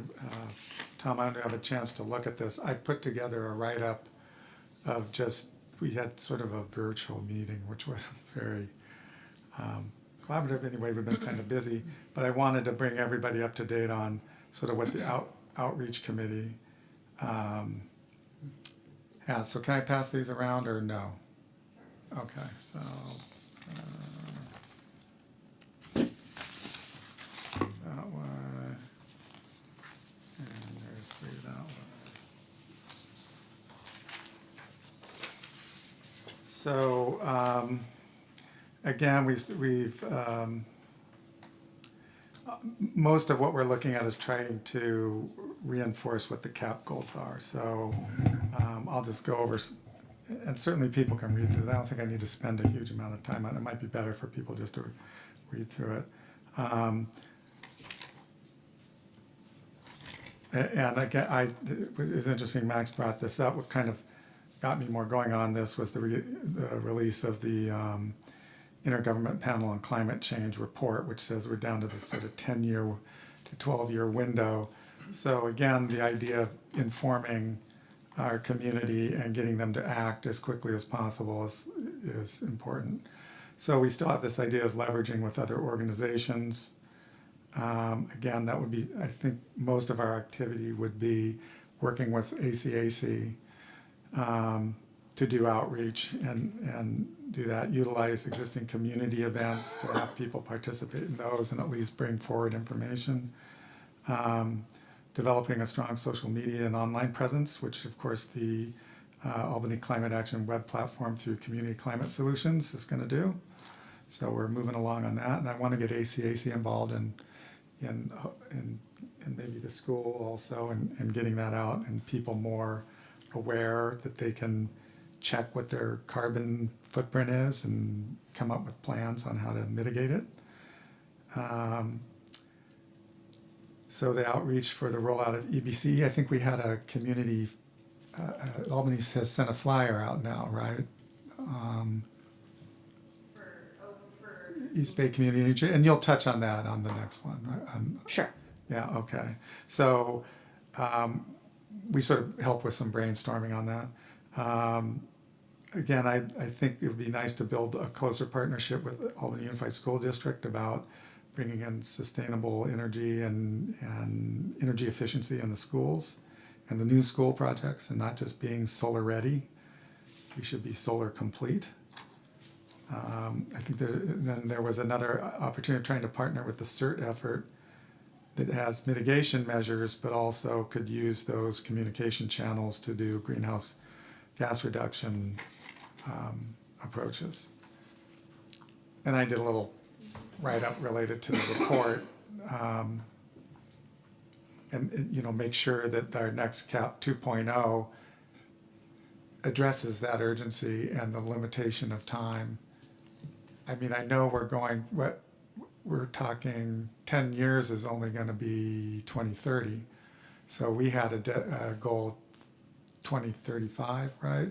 Tom, I don't have a chance to look at this. I put together a write-up of just, we had sort of a virtual meeting, which wasn't very collaborative anyway. We've been kind of busy, but I wanted to bring everybody up to date on sort of what the outreach committee has. So can I pass these around or no? Okay, so that one, and there's three of that one. So again, we've most of what we're looking at is trying to reinforce what the CAP goals are. So I'll just go over, and certainly people can read through that. I don't think I need to spend a huge amount of time on it. It might be better for people just to read through it. And again, it was interesting, Max brought this up. What kind of got me more going on this was the release of the Intergovernment Panel on Climate Change report, which says we're down to this sort of 10-year to 12-year window. So again, the idea of informing our community and getting them to act as quickly as possible is important. So we still have this idea of leveraging with other organizations. Again, that would be, I think most of our activity would be working with ACAC to do outreach and do that, utilize existing community events to have people participate in those and at least bring forward information. developing a strong social media and online presence, which of course the Albany Climate Action web platform through Community Climate Solutions is going to do. So we're moving along on that, and I want to get ACAC involved in maybe the school also, and getting that out and people more aware that they can check what their carbon footprint is and come up with plans on how to mitigate it. So the outreach for the rollout of EBC, I think we had a community, Albany has sent a flyer out now, right? East Bay Community Energy, and you'll touch on that on the next one, right? Sure. Yeah, okay. So we sort of help with some brainstorming on that. Again, I think it would be nice to build a closer partnership with Albany Unified School District about bringing in sustainable energy and energy efficiency in the schools and the new school projects, and not just being solar ready. We should be solar complete. I think then there was another opportunity of trying to partner with the CERT effort that has mitigation measures, but also could use those communication channels to do greenhouse gas reduction approaches. And I did a little write-up related to the report, and make sure that our next CAP 2.0 addresses that urgency and the limitation of time. I mean, I know we're talking 10 years is only going to be 2030. So we had a goal 2035, right?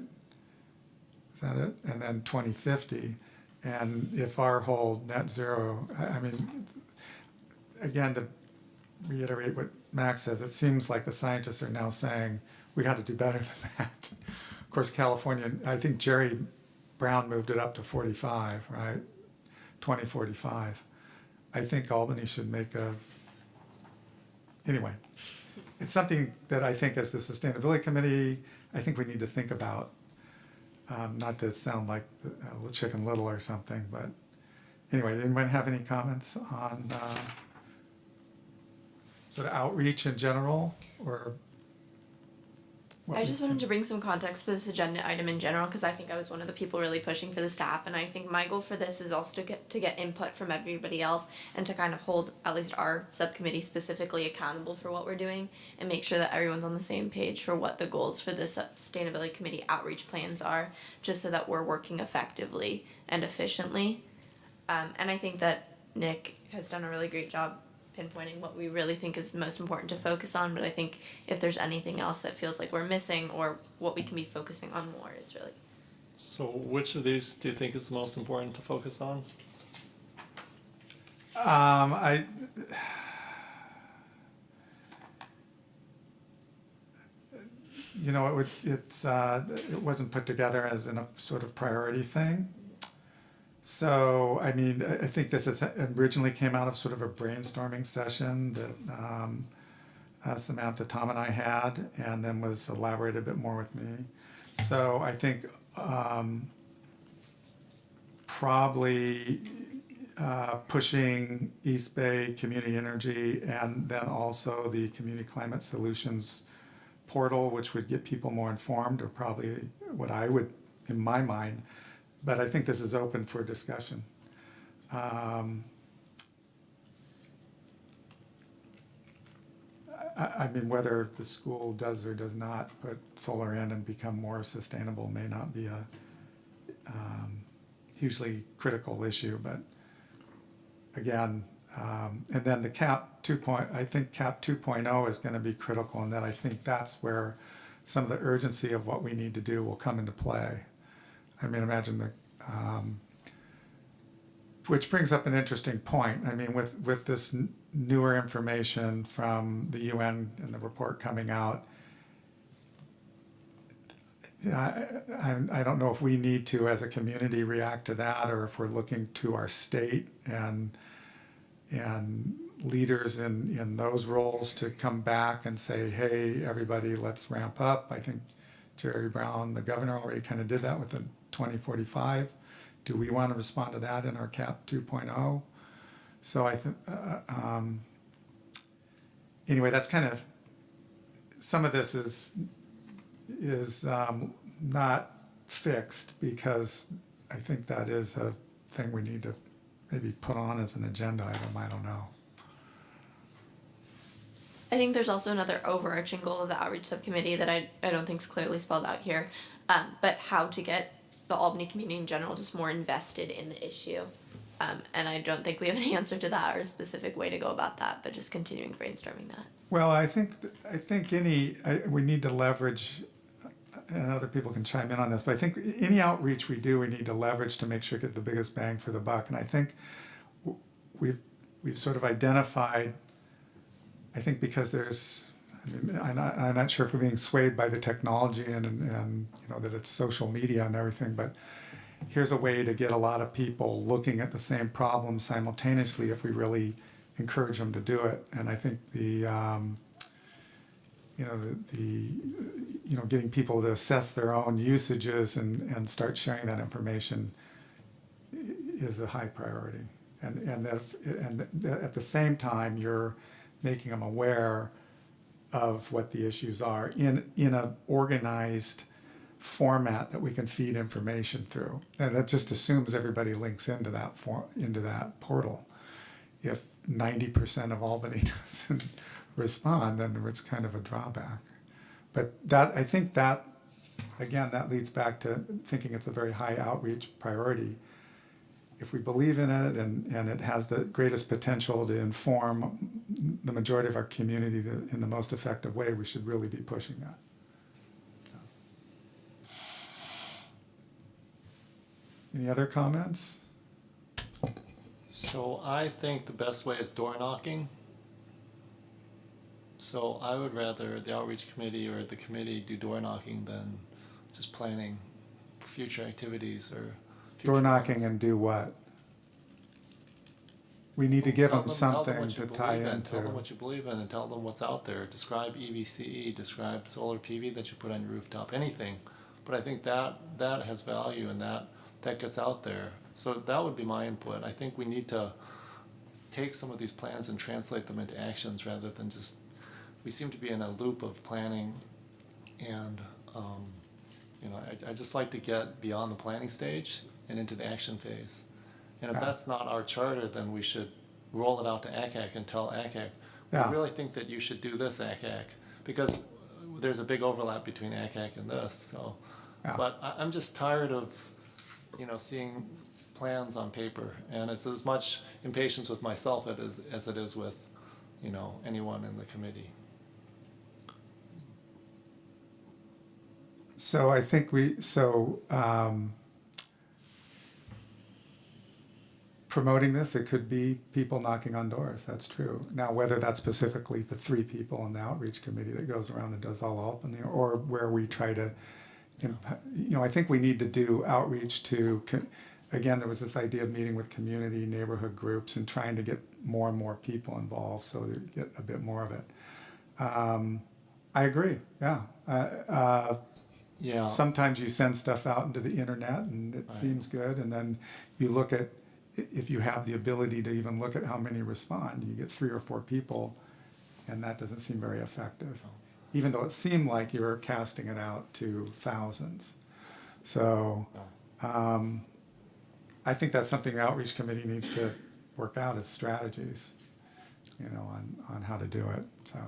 Is that it? And then 2050. And if our whole net zero, I mean, again, to reiterate what Max says, it seems like the scientists are now saying we got to do better than that. Of course, California, I think Jerry Brown moved it up to 45, right? 2045. I think Albany should make anyway, it's something that I think as the Sustainability Committee, I think we need to think about. Not to sound like Chicken Little or something, but anyway, anyone have any comments on sort of outreach in general, or? I just wanted to bring some context to this agenda item in general, because I think I was one of the people really pushing for the staff, and I think my goal for this is also to get input from everybody else and to kind of hold at least our subcommittee specifically accountable for what we're doing and make sure that everyone's on the same page for what the goals for the Sustainability Committee outreach plans are, just so that we're working effectively and efficiently. And I think that Nick has done a really great job pinpointing what we really think is most important to focus on, but I think if there's anything else that feels like we're missing or what we can be focusing on more is really. So which of these do you think is the most important to focus on? It wasn't put together as in a sort of priority thing. So, I mean, I think this originally came out of sort of a brainstorming session that Samantha, Tom, and I had, and then was elaborated a bit more with me. So I think probably pushing East Bay Community Energy, and then also the Community Climate Solutions portal, which would get people more informed, or probably what I would, in my mind. But I think this is open for discussion. I mean, whether the school does or does not put solar in and become more sustainable may not be a hugely critical issue, but again, and then the CAP 2.0, I think CAP 2.0 is going to be critical, and that I think that's where some of the urgency of what we need to do will come into play. I mean, imagine which brings up an interesting point. I mean, with this newer information from the UN and the report coming out, I don't know if we need to, as a community, react to that, or if we're looking to our state and leaders in those roles to come back and say, hey, everybody, let's ramp up. I think Jerry Brown, the governor, already kind of did that with the 2045. Do we want to respond to that in our CAP 2.0? So I think, anyway, that's kind of some of this is not fixed, because I think that is a thing we need to maybe put on as an agenda item. I don't know. I think there's also another overarching goal of the outreach subcommittee that I don't think is clearly spelled out here, but how to get the Albany community in general just more invested in the issue. And I don't think we have an answer to that or a specific way to go about that, but just continuing brainstorming that. Well, I think we need to leverage, and other people can chime in on this, but I think any outreach we do, we need to leverage to make sure we get the biggest bang for the buck. And I think we've sort of identified, I think because there's, I mean, I'm not sure if we're being swayed by the technology and you know, that it's social media and everything, but here's a way to get a lot of people looking at the same problem simultaneously if we really encourage them to do it. And I think getting people to assess their own usages and start sharing that information is a high priority. And that at the same time, you're making them aware of what the issues are in an organized format that we can feed information through. And that just assumes everybody links into that portal. If 90% of Albany doesn't respond, then it's kind of a drawback. But I think that leads back to thinking it's a very high outreach priority. If we believe in it and it has the greatest potential to inform the majority of our community in the most effective way, we should really be pushing that. Any other comments? So I think the best way is door knocking. So I would rather the outreach committee or the committee do door knocking than just planning future activities or future Door knocking events. and do what? We need to give them Tell them something what you to tie believe in. into. Tell them what you believe in and tell them what's out there. Describe EVCE, describe solar PV that you put on your rooftop, anything. But I think that has value and that gets out there. So that would be my input. I think we need to take some of these plans and translate them into actions rather than just, we seem to be in a loop of planning and, I just like to get beyond the planning stage and into the action phase. And if that's not our charter, then we should roll it out to ACAC and tell ACAC, Yeah. we really think that you should do this, ACAC, because there's a big overlap between ACAC and this, so. Yeah. But I'm just tired of, seeing plans on paper, and it's as much impatience with myself as it is with, anyone in the committee. So I think promoting this, it could be people knocking on doors, that's true. Now, whether that's specifically the 3 people in the outreach committee that goes around and does all Albany, or where we try to, I think we need to do outreach to, again, there was this idea of meeting with community, neighborhood groups and trying to get more and more people involved so that you get a bit more of it. I agree, yeah. Yeah. Sometimes you send stuff out into the internet and it seems good, and then you look at, if you have the ability to even look at how many respond, you get 3 or 4 people, and that doesn't seem very effective, even though it seemed like you were casting it out to thousands. So I think that's something the outreach committee needs to work out as strategies, on how to do it. So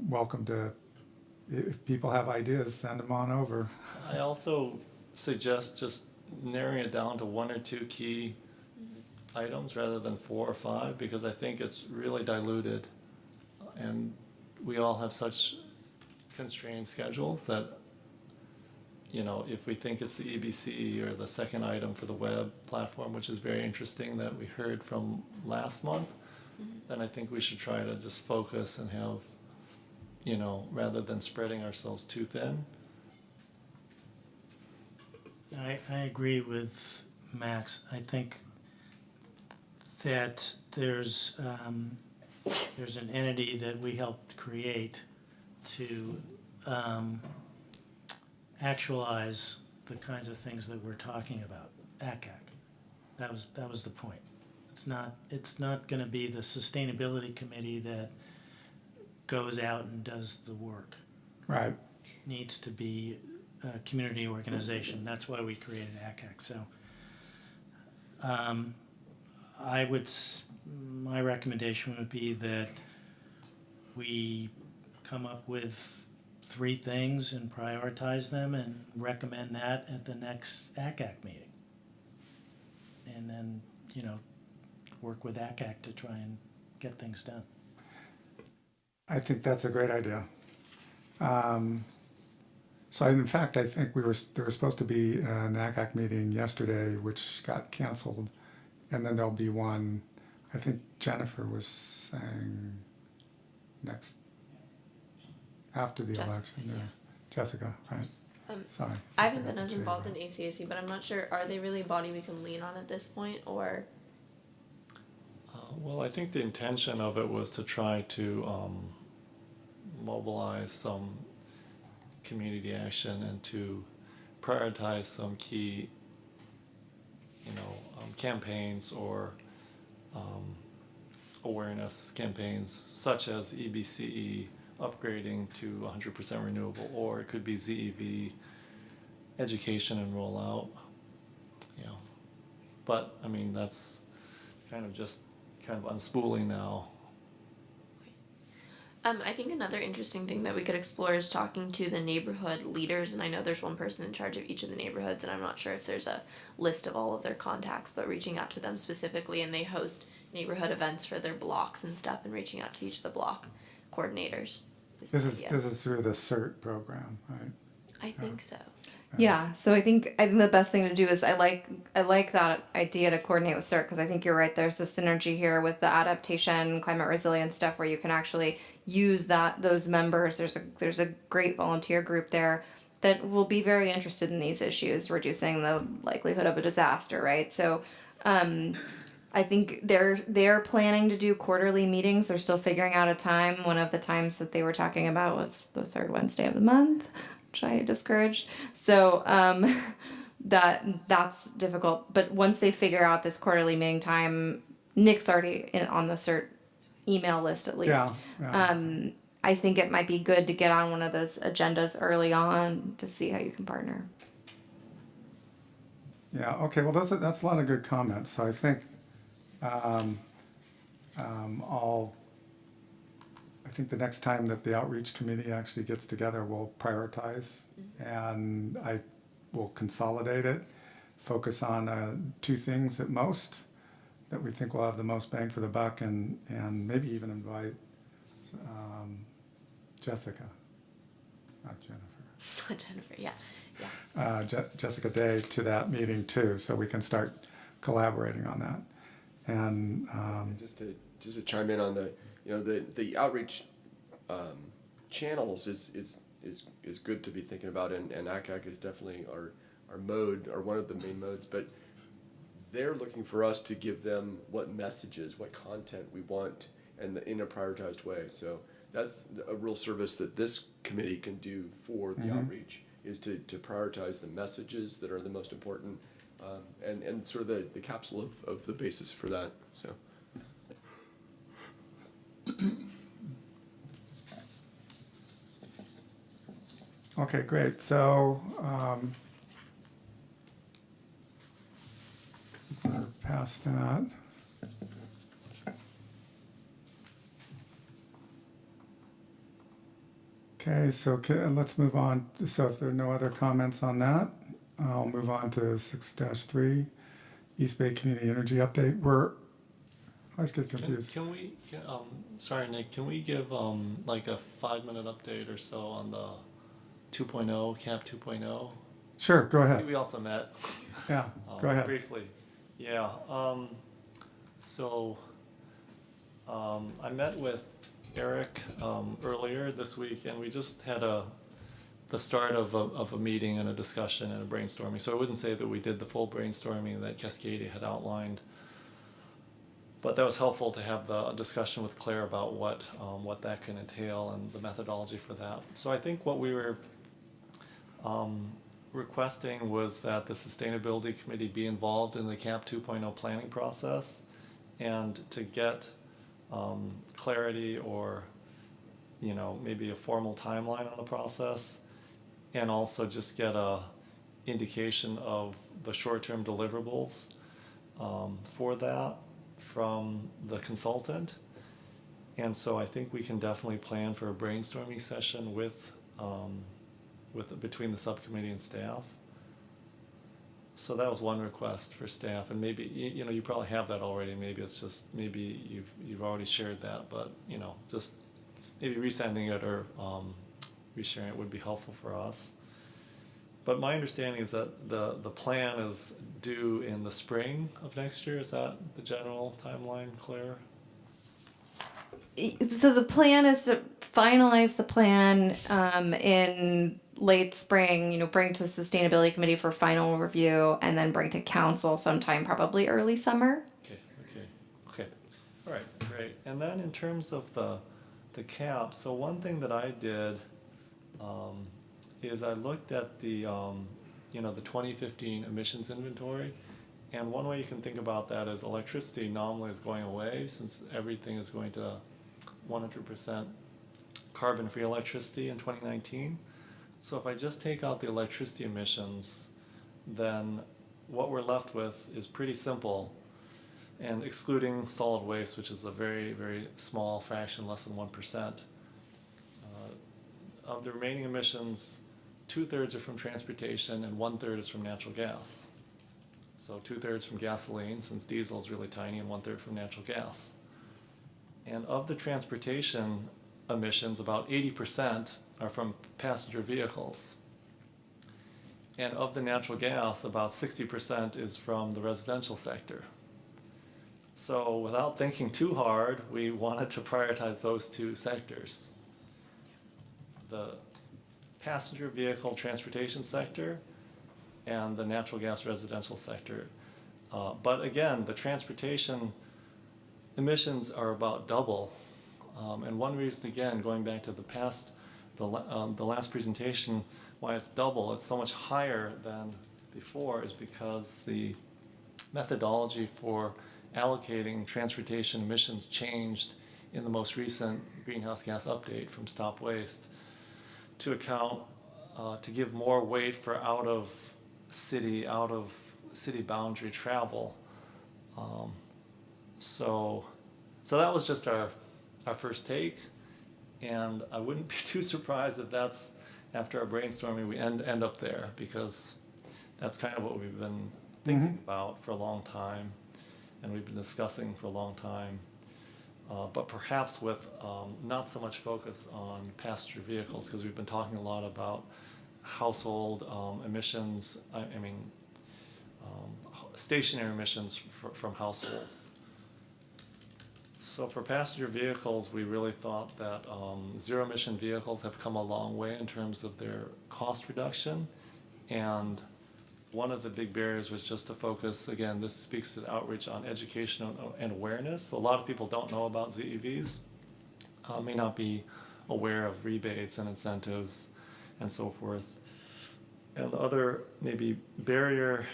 welcome to, if people have ideas, send them on over. I also suggest just narrowing it down to 1 or 2 key items rather than 4 or 5, because I think it's really diluted, and we all have such constrained schedules that, if we think it's the EBC or the second item for the web platform, which is very interesting that we heard from last month, then I think we should try to just focus and have, rather than spreading ourselves too thin. I agree with Max. I think that there's an entity that we helped create to actualize the kinds of things that we're talking about. ACAC. That was the point. It's not going to be the sustainability committee that goes out and does the work. Right. Needs to be a community organization. That's why we created ACAC. So my recommendation would be that we come up with 3 things and prioritize them and recommend that at the next ACAC meeting. And then, work with ACAC to try and get things done. I think that's a great idea. So in fact, I think there was supposed to be an ACAC meeting yesterday, which got canceled, and then there'll be one. I think Jennifer was saying next after the election. Yeah. Jessica, right? Sorry. I haven't been as involved in ACAC, but I'm not sure. Are they really a body we can lean on at this point, or? Well, I think the intention of it was to try to mobilize some community action and to prioritize some key, campaigns or awareness campaigns, such as EBCE upgrading to 100% renewable, or it could be ZEV education and rollout. But I mean, that's kind of unspooling now. I think another interesting thing that we could explore is talking to the neighborhood leaders, and I know there's one person in charge of each of the neighborhoods, and I'm not sure if there's a list of all of their contacts, but reaching out to them specifically, and they host neighborhood events for their blocks and stuff, and reaching out to each of the block coordinators. This is through the CERT program, right? I think so. Yeah, so I think the best thing to do is I like that idea to coordinate with CERT, because I think you're right. There's the synergy here with the adaptation, climate resilience stuff, where you can actually use those members. There's a great volunteer group there that will be very interested in these issues, reducing the likelihood of a disaster, right? So I think they're planning to do quarterly meetings. They're still figuring out a time. One of the times that they were talking about was the 3rd Wednesday of the month, which I discouraged. So that's difficult. But once they figure out this quarterly meeting time, Nick's already on the CERT email list at least. Yeah. I think it might be good to get on one of those agendas early on to see how you can partner. Yeah. Okay. Well, that's a lot of good comments. So I think I think the next time that the outreach committee actually gets together, we'll prioritize, and I will consolidate it, focus on 2 things at most that we think will have the most bang for the buck, and maybe even invite Jessica, not Jennifer. Jennifer, yeah. Jessica Day to that meeting too, so we can start collaborating on that. And Just to chime in on the outreach channels is good to be thinking about, and ACAC is definitely our mode, or one of the main modes, but they're looking for us to give them what messages, what content we want, and in a prioritized way. So that's a real service that this committee can do for the outreach, is to prioritize the messages that are the most important, and sort of the capsule of the basis for that. So. okay, great. So we're past that. Okay, so let's move on. So if there are no other comments on that, I'll move on to 6-3, East Bay Community Energy Update. I always get confused. Sorry, Nick, can we give like a 5-minute update or so on the 2.0, CAP 2.0? Sure, go ahead. We also met. Yeah, go ahead. Briefly. Yeah. So I met with Eric earlier this week, and we just had the start of a meeting and a discussion and a brainstorming. So I wouldn't say that we did the full brainstorming that Cascadia had outlined, but that was helpful to have the discussion with Claire about what that can entail and the methodology for that. So I think what we were requesting was that the Sustainability Committee be involved in the CAP 2.0 planning process, and to get clarity or maybe a formal timeline on the process, and also just get a indication of the short-term deliverables for that from the consultant. And so I think we can definitely plan for a brainstorming session between the subcommittee and staff. So that was one request for staff, and maybe you probably have that already. Maybe it's just you've already shared that, but just maybe resending it or resharing it would be helpful for us. But my understanding is that the plan is due in the spring of next year. Is that the general timeline, Claire? So the plan is to finalize the plan in late spring, bring to the Sustainability Committee for final review, and then bring to council sometime probably early summer. Okay. All right, great. And then in terms of the cap, so one thing that I did is I looked at the 2015 emissions inventory. And one way you can think about that is electricity nominally is going away since everything is going to 100% carbon-free electricity in 2019. So if I just take out the electricity emissions, then what we're left with is pretty simple. And excluding solid waste, which is a very, very small fraction, less than 1%, of the remaining emissions, 2/3 are from transportation and 1/3 is from natural gas. So 2/3 from gasoline, since diesel is really tiny, and 1/3 from natural gas. And of the transportation emissions, about 80% are from passenger vehicles. And of the natural gas, about 60% is from the residential sector. So without thinking too hard, we wanted to prioritize those two sectors. The passenger vehicle transportation sector and the natural gas residential sector. But again, the transportation emissions are about double. And one reason, again, going back to the last presentation, why it's double, it's so much higher than before, is because the methodology for allocating transportation emissions changed in the most recent greenhouse gas update from Stop Waste to account, to give more weight for out of city boundary travel. So that was just our first take, and I wouldn't be too surprised if that's, after our brainstorming, we end up there, because that's kind of what we've been thinking about for a long time, and we've been discussing for a long time. But perhaps with not so much focus on passenger vehicles, because we've been talking a lot about household emissions, stationary emissions from households. So for passenger vehicles, we really thought that zero emission vehicles have come a long way in terms of their cost reduction. And one of the big barriers was just to focus, again, this speaks to the outreach on education and awareness. So a lot of people don't know about ZEVs, may not be aware of rebates and incentives and so forth. And the other maybe barrier,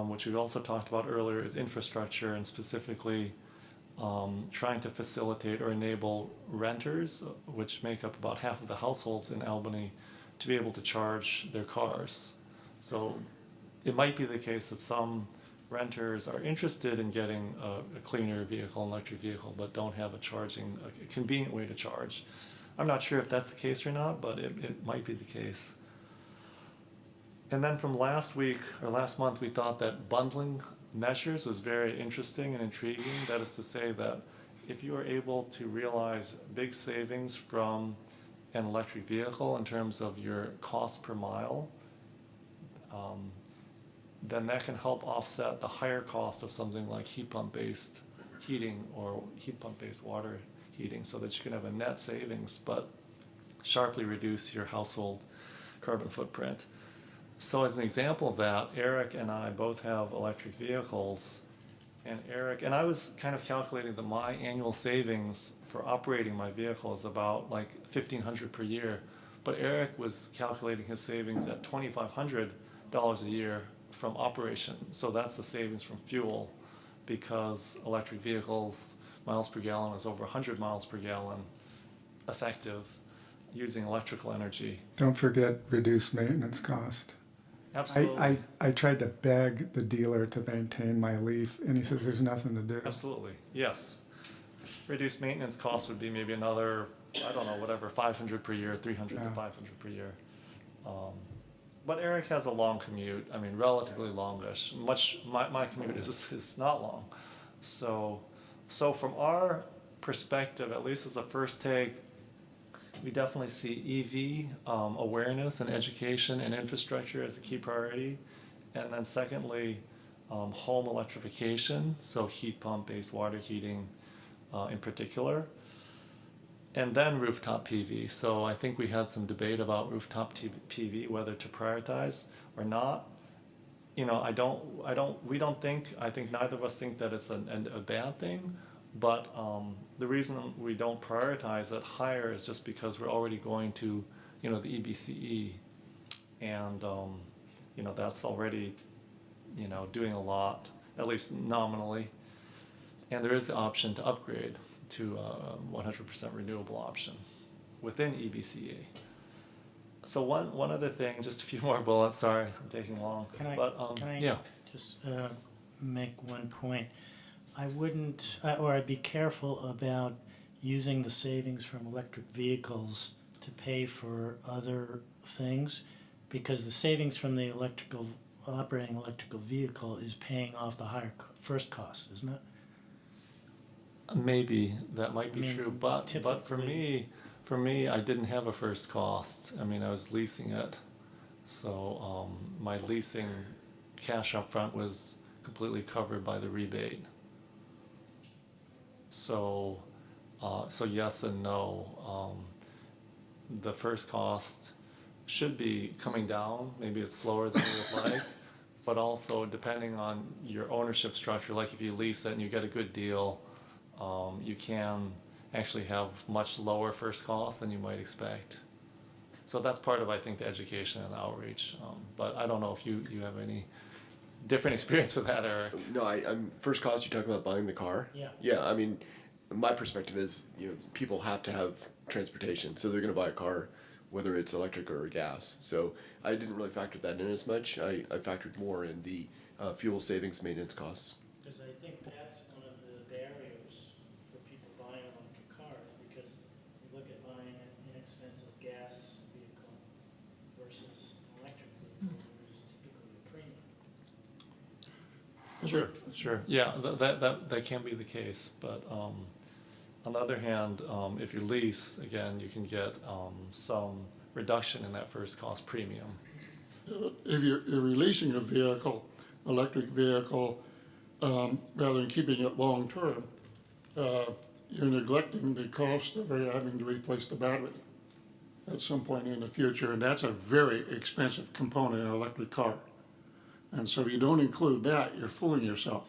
which we also talked about earlier, is infrastructure, and specifically trying to facilitate or enable renters, which make up about half of the households in Albany, to be able to charge their cars. So it might be the case that some renters are interested in getting a cleaner vehicle, an electric vehicle, but don't have a convenient way to charge. I'm not sure if that's the case or not, but it might be the case. And then from last month, we thought that bundling measures was very interesting and intriguing. That is to say that if you are able to realize big savings from an electric vehicle in terms of your cost per mile, then that can help offset the higher cost of something like heat pump-based heating or heat pump-based water heating, so that you can have a net savings but sharply reduce your household carbon footprint. So as an example of that, Eric and I both have electric vehicles, and I was kind of calculating that my annual savings for operating my vehicle is about like $1,500 per year, but Eric was calculating his savings at $2,500 a year from operation. So that's the savings from fuel, because electric vehicles miles per gallon is over 100 miles per gallon effective. using electrical energy. Don't forget reduced maintenance cost. Absolutely. I tried to beg the dealer to maintain my Leaf, and he says there's nothing to do. Absolutely, yes. Reduced maintenance cost would be maybe another, I don't know, whatever, 500 per year, 300 to Yeah. 500 per year. But Eric has a long commute, I mean, relatively longish. My commute is not long. So from our perspective, at least as a first take, we definitely see EV awareness and education and infrastructure as a key priority. And then secondly, home electrification, so heat pump based water heating in particular. And then rooftop PV. So I think we had some debate about rooftop PV, whether to prioritize or not. You know, I think neither of us think that it's a bad thing. But the reason we don't prioritize it higher is just because we're already going to, you know, the EBCE, and you know, that's already, you know, doing a lot, at least nominally. And there is the option to upgrade to a 100% renewable option within EBCE. So one other thing, just a few more bullets. Sorry, I'm taking long. Can I Yeah. just make one point? I wouldn't, or I'd be careful about using the savings from electric vehicles to pay for other things, because the savings from the operating electrical vehicle is paying off the higher first cost, isn't it? Maybe that might be I mean, true, but typically- for me, I didn't have a first cost. I mean, I was leasing it, so my leasing cash up front was completely covered by the rebate. So yes and no. The first cost should be coming down. Maybe it's slower than we would like, but also depending on your ownership structure, like if you lease it and you get a good deal, you can actually have much lower first costs than you might expect. So that's part of, I think, the education and outreach. But I don't know if you have any different experience with that, Eric. No, I'm first cost. You're talking about buying the car. Yeah. Yeah, I mean, my perspective is, you know, people have to have transportation, so they're going to buy a car, whether it's electric or gas. So I didn't really factor that in as much. I factored more in the fuel savings maintenance costs. Because I think that's one of the barriers for people buying an electric car, because you look at buying an inexpensive gas vehicle versus an electric vehicle, there's typically a premium. Sure. Yeah, that can be the case, but on the other hand, if you lease, again, you can get some reduction in that first cost premium. If you're releasing a vehicle, electric vehicle, rather than keeping it long-term, you're neglecting the cost of having to replace the battery at some point in the future, and that's a very expensive component in an electric car. And so if you don't include that, you're fooling yourself.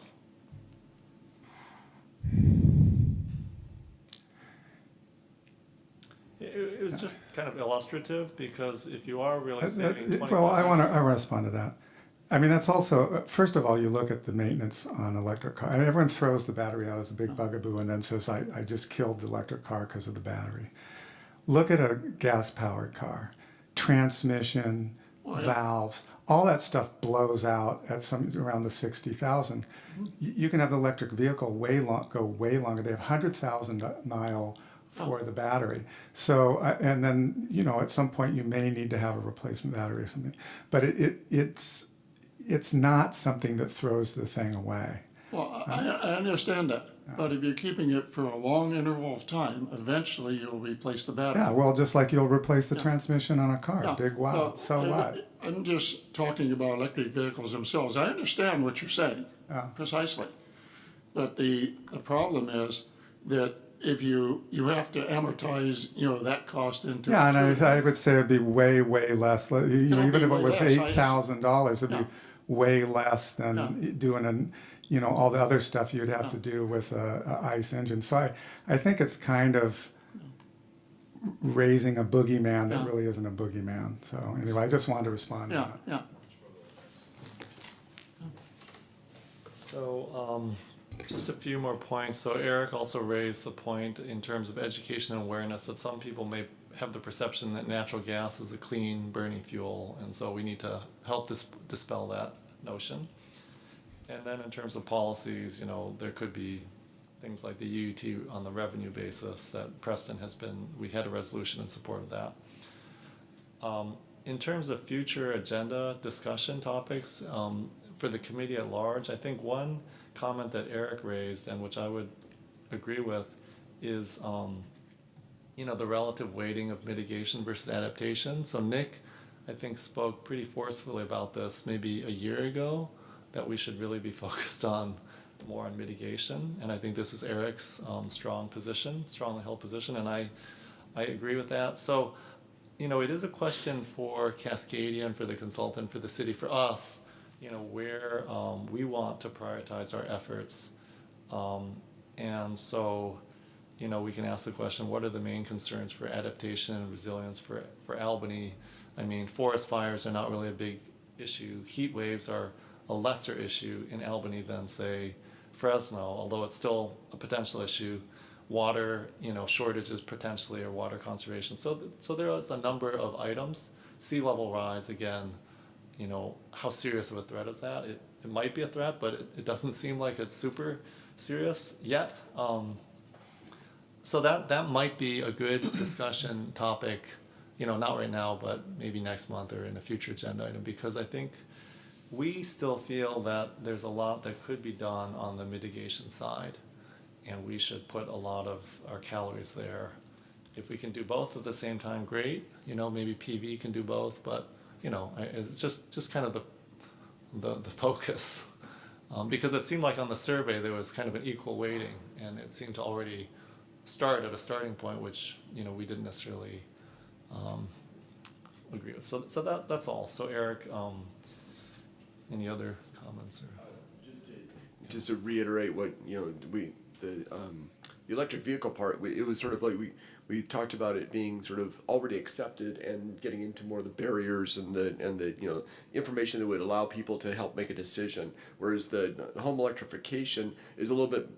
It was just kind of illustrative, because if you are really saving 25%. Well, I want to respond to that. I mean, that's also, first of all, you look at the maintenance on electric car. I mean, everyone throws the battery out as a big bugaboo and then says, I just killed the electric car because of the battery. Look at a gas-powered car. Transmission, valves, all that stuff blows out at around the 60,000. You can have the electric vehicle go way longer. They have 100,000 mile for the battery. So, and then, you know, at some point you may need to have a replacement battery or something. But it's not something that throws the thing away. Well, I understand that, but if you're keeping it for a long interval of time, eventually you'll replace the battery. Yeah, well, just like you'll replace the transmission on a car. Yeah. Big wow. Well, So what? I'm just talking about electric vehicles themselves. I understand what you're saying, precisely. But the problem is that if you have to amortize, you know, that cost into. Yeah, and I would say it'd be way less. You know, It'll even be if it way was less. $8,000, it'd Yeah. be way less than Yeah. doing you know, all the other stuff you'd have to do with a ICE engine. So I think it's kind of raising a boogeyman that Yeah. really isn't a boogeyman. So anyway, I just wanted to respond to Yeah, that. yeah. So just a few more points. So Eric also raised the point in terms of education and awareness that some people may have the perception that natural gas is a clean burning fuel, and so we need to help dispel that notion. And then in terms of policies, you know, there could be things like the UUT on the revenue basis that Preston we had a resolution in support of that. In terms of future agenda discussion topics, for the committee at large, I think one comment that Eric raised, and which I would agree with, is you know, the relative weighting of mitigation versus adaptation. So Nick, I think, spoke pretty forcefully about this maybe a year ago, that we should really be focused on more on mitigation. And I think this is Eric's strongly held position, and I agree with that. So, you know, it is a question for Cascadia and for the consultant, for the city, for us, you know, where we want to prioritize our efforts. And so, you know, we can ask the question, what are the main concerns for adaptation and resilience for Albany? I mean, forest fires are not really a big issue. Heat waves are a lesser issue in Albany than, say, Fresno, although it's still a potential issue. Water, you know, shortages potentially, or water conservation. So there is a number of items. Sea level rise, again, you know, how serious of a threat is that? It might be a threat, but it doesn't seem like it's super serious yet. So that might be a good discussion topic, you know, not right now, but maybe next month or in a future agenda item, because I think we still feel that there's a lot that could be done on the mitigation side, and we should put a lot of our calories there. If we can do both at the same time, great. You know, maybe PV can do both, but you know, it's just kind of the focus, because it seemed like on the survey there was kind of an equal weighting, and it seemed to already start at a starting point, which, you know, we didn't necessarily agree with. So that's all. So Eric, any other comments or? Just to reiterate what, you know, the electric vehicle part, it was sort of like we talked about it being sort of already accepted and getting into more of the barriers and the you know, information that would allow people to help make a decision, whereas the home electrification is a little bit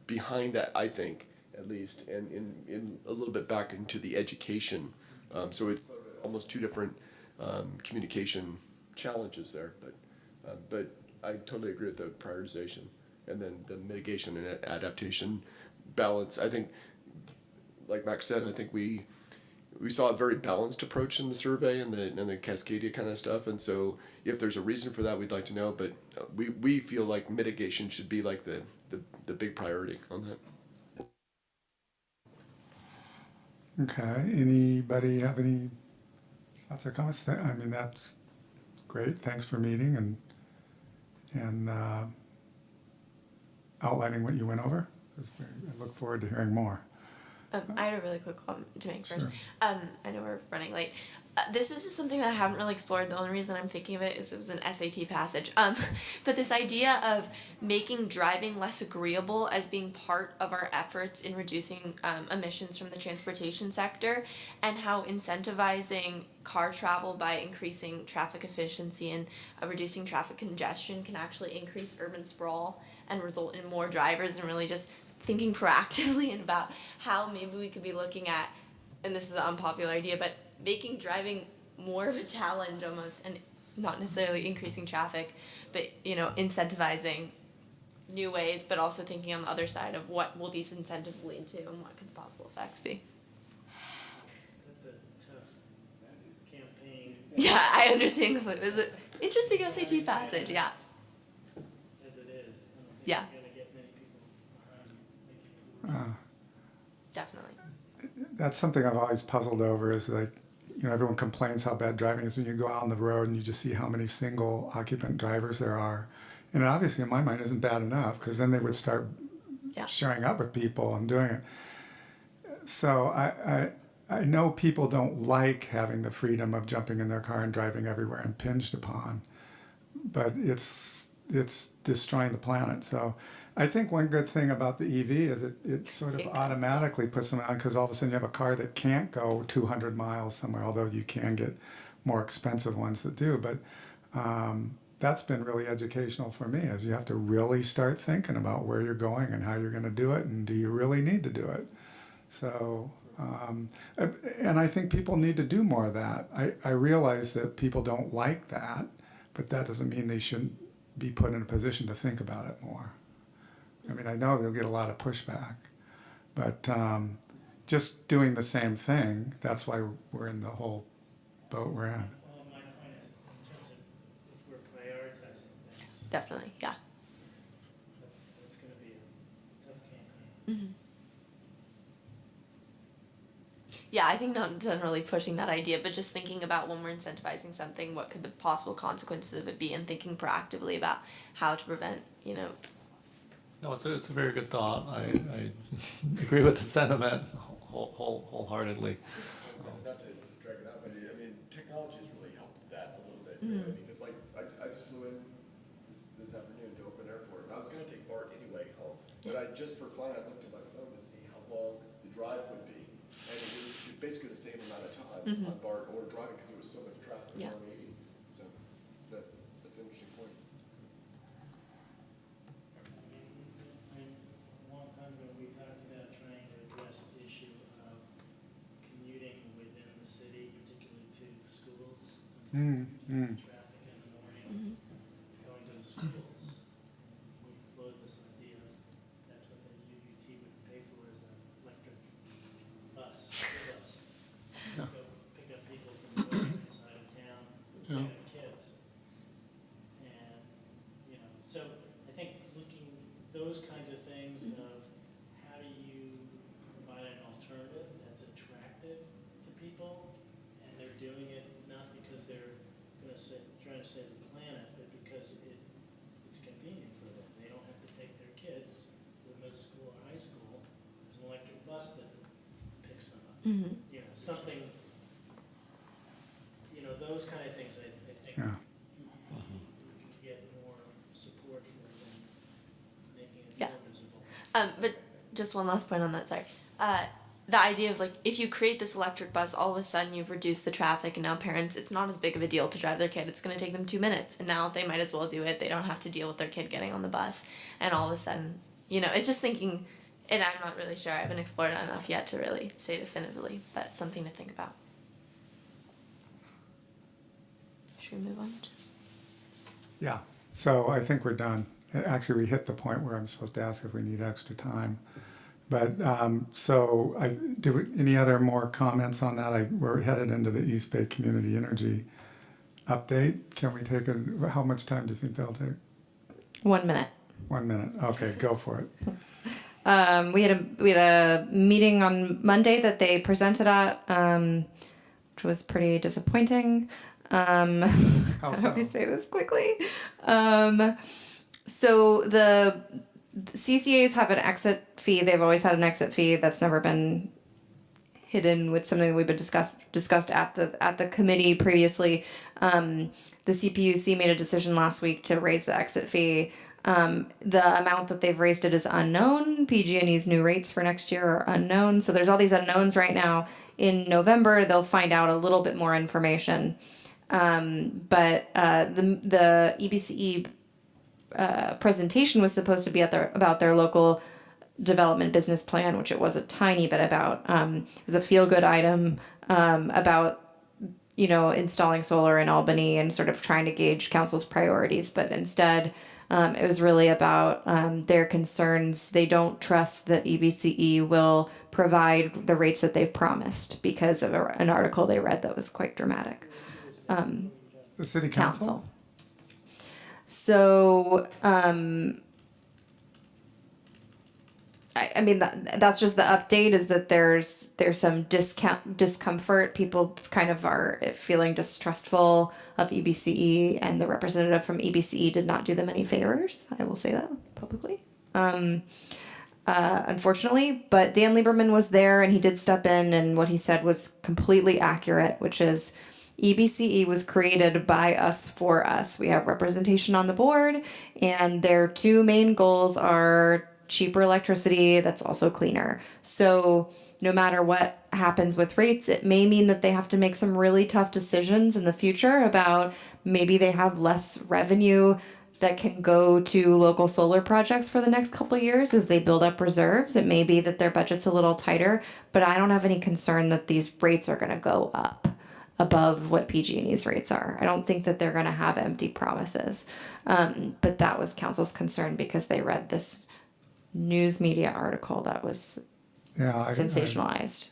behind that, I think, at least, and in a little bit back into the education. So it's almost two different communication challenges there, but I totally agree with the prioritization, and then the mitigation and adaptation balance. I think, like Max said, I think we saw a very balanced approach in the survey and the Cascadia kind of stuff, and so if there's a reason for that, we'd like to know, but we feel like mitigation should be like the big priority on that. Okay, anybody have any thoughts or comments? I mean, that's great, thanks for meeting and outlining what you went over. I look forward to hearing more. I had a really quick comment to make first. Sure. I know we're running late. This is just something that I haven't really explored. The only reason I'm thinking of it is it was an SAT passage. But this idea of making driving less agreeable as being part of our efforts in reducing emissions from the transportation sector, and how incentivizing car travel by increasing traffic efficiency and reducing traffic congestion can actually increase urban sprawl and result in more drivers, and really just thinking proactively and about how maybe we could be looking at, and this is an unpopular idea, but making driving more of a challenge almost, and not necessarily increasing traffic, but, you know, incentivizing new ways, but also thinking on the other side of what will these incentives lead to and what could the possible effects be. That's a tough campaign. Yeah, I understand. It was an interesting SAT passage, yeah. As it is. I don't think Yeah. you're gonna get many people making Definitely. That's something I've always puzzled over, is like, you know, everyone complains how bad driving is when you go out on the road and you just see how many single occupant drivers there are. And it obviously, in my mind, isn't bad enough, because then they would start sharing up with people and doing it. So I know people don't like having the freedom of jumping in their car and driving everywhere impinged upon, but it's destroying the planet. So I think one good thing about the EV is it sort of automatically puts them on, because all of a sudden you have a car that can't go 200 miles somewhere, although you can get more expensive ones that do. But that's been really educational for me, is you have to really start thinking about where you're going and how you're going to do it, and do you really need to do it. So And I think people need to do more of that. I realize that people don't like that, but that doesn't mean they shouldn't be put in a position to think about it more. I mean, I know they'll get a lot of pushback, but just doing the same thing, that's why we're in the whole boat we're in. Well, my point is, in terms of if we're prioritizing things, Definitely, yeah. that's gonna be a tough campaign. Yeah, I think not generally pushing that idea, but just thinking about when we're incentivizing something, what could the possible consequences of it be, and thinking proactively about how to prevent, No, it's a very good thought. I agree with the sentiment wholeheartedly. Not to drag it out, but I mean, technology has really helped that a little bit. You know, because like I just flew in this afternoon to Oakland Airport, and I was going to take BART anyway home, but I just for fun I looked at my phone to see how long the drive would be, and it was basically the same amount of time on BART or driving because there was so much traffic Yeah. on 80. So that's an interesting point. I mean, a long time ago, we talked about trying to address the issue of commuting within the city, particularly to schools. Traffic in the morning, going to the schools. We floated this idea, that's what the UUT would pay for, is an electric bus, school bus. Go pick up people from the western side of town, pick up kids. And, so I think looking, those kinds of things of how do you provide an alternative that's attractive to people, and they're doing it not because they're trying to save the planet, but because it's convenient for them. They don't have to take their kids to the middle school or high school. There's an electric bus that picks them up. Something, those kind of things, I think Yeah. we can get more support for than making it Yeah. more visible. But just one last point on that, sorry. The idea of if you create this electric bus, all of a sudden you've reduced the traffic, and now parents, it's not as big of a deal to drive their kid. It's going to take them 2 minutes, and now they might as well do it. They don't have to deal with their kid getting on the bus, and all of a sudden, it's just thinking, and I'm not really sure. I haven't explored it enough yet to really say definitively, but something to think about. Should we move on? Yeah, so I think we're done. Actually, we hit the point where I'm supposed to ask if we need extra time. But any other more comments on that? We're headed into the East Bay Community Energy update. Can we take how much time do you think that'll take? 1 minute. 1 minute. Okay, go for it. We had a meeting on Monday that they presented at, which was pretty disappointing. How do I say this quickly? So the CCAs have an exit fee. They've always had an exit fee. That's never been hidden with something that we've been discussed at the committee previously. The CPUC made a decision last week to raise the exit fee. The amount that they've raised it is unknown. PG&E's new rates for next year are unknown. So there's all these unknowns right now. In November, they'll find out a little bit more information. But the EBCE presentation was supposed to be about their local development business plan, which it was a tiny bit about. It was a feel-good item about installing solar in Albany and sort of trying to gauge council's priorities. But instead, it was really about their concerns. They don't trust that EBCE will provide the rates that they've promised because of an article they read that was quite dramatic. The city council? So, I mean, that's just the update, is that there's some discomfort. People kind of are feeling distrustful of EBCE, and the representative from EBCE did not do them any favors. I will say that publicly. Unfortunately, but Dan Lieberman was there, and he did step in, and what he said was completely accurate, which is EBCE was created by us for us. We have representation on the board, and their two main goals are cheaper electricity that's also cleaner. So no matter what happens with rates, it may mean that they have to make some really tough decisions in the future about maybe they have less revenue that can go to local solar projects for the next couple of years as they build up reserves. It may be that their budget's a little tighter, but I don't have any concern that these rates are going to go up above what PG&E's rates are. I don't think that they're going to have empty promises. But that was council's concern because they read this news media article that was Yeah, sensationalized.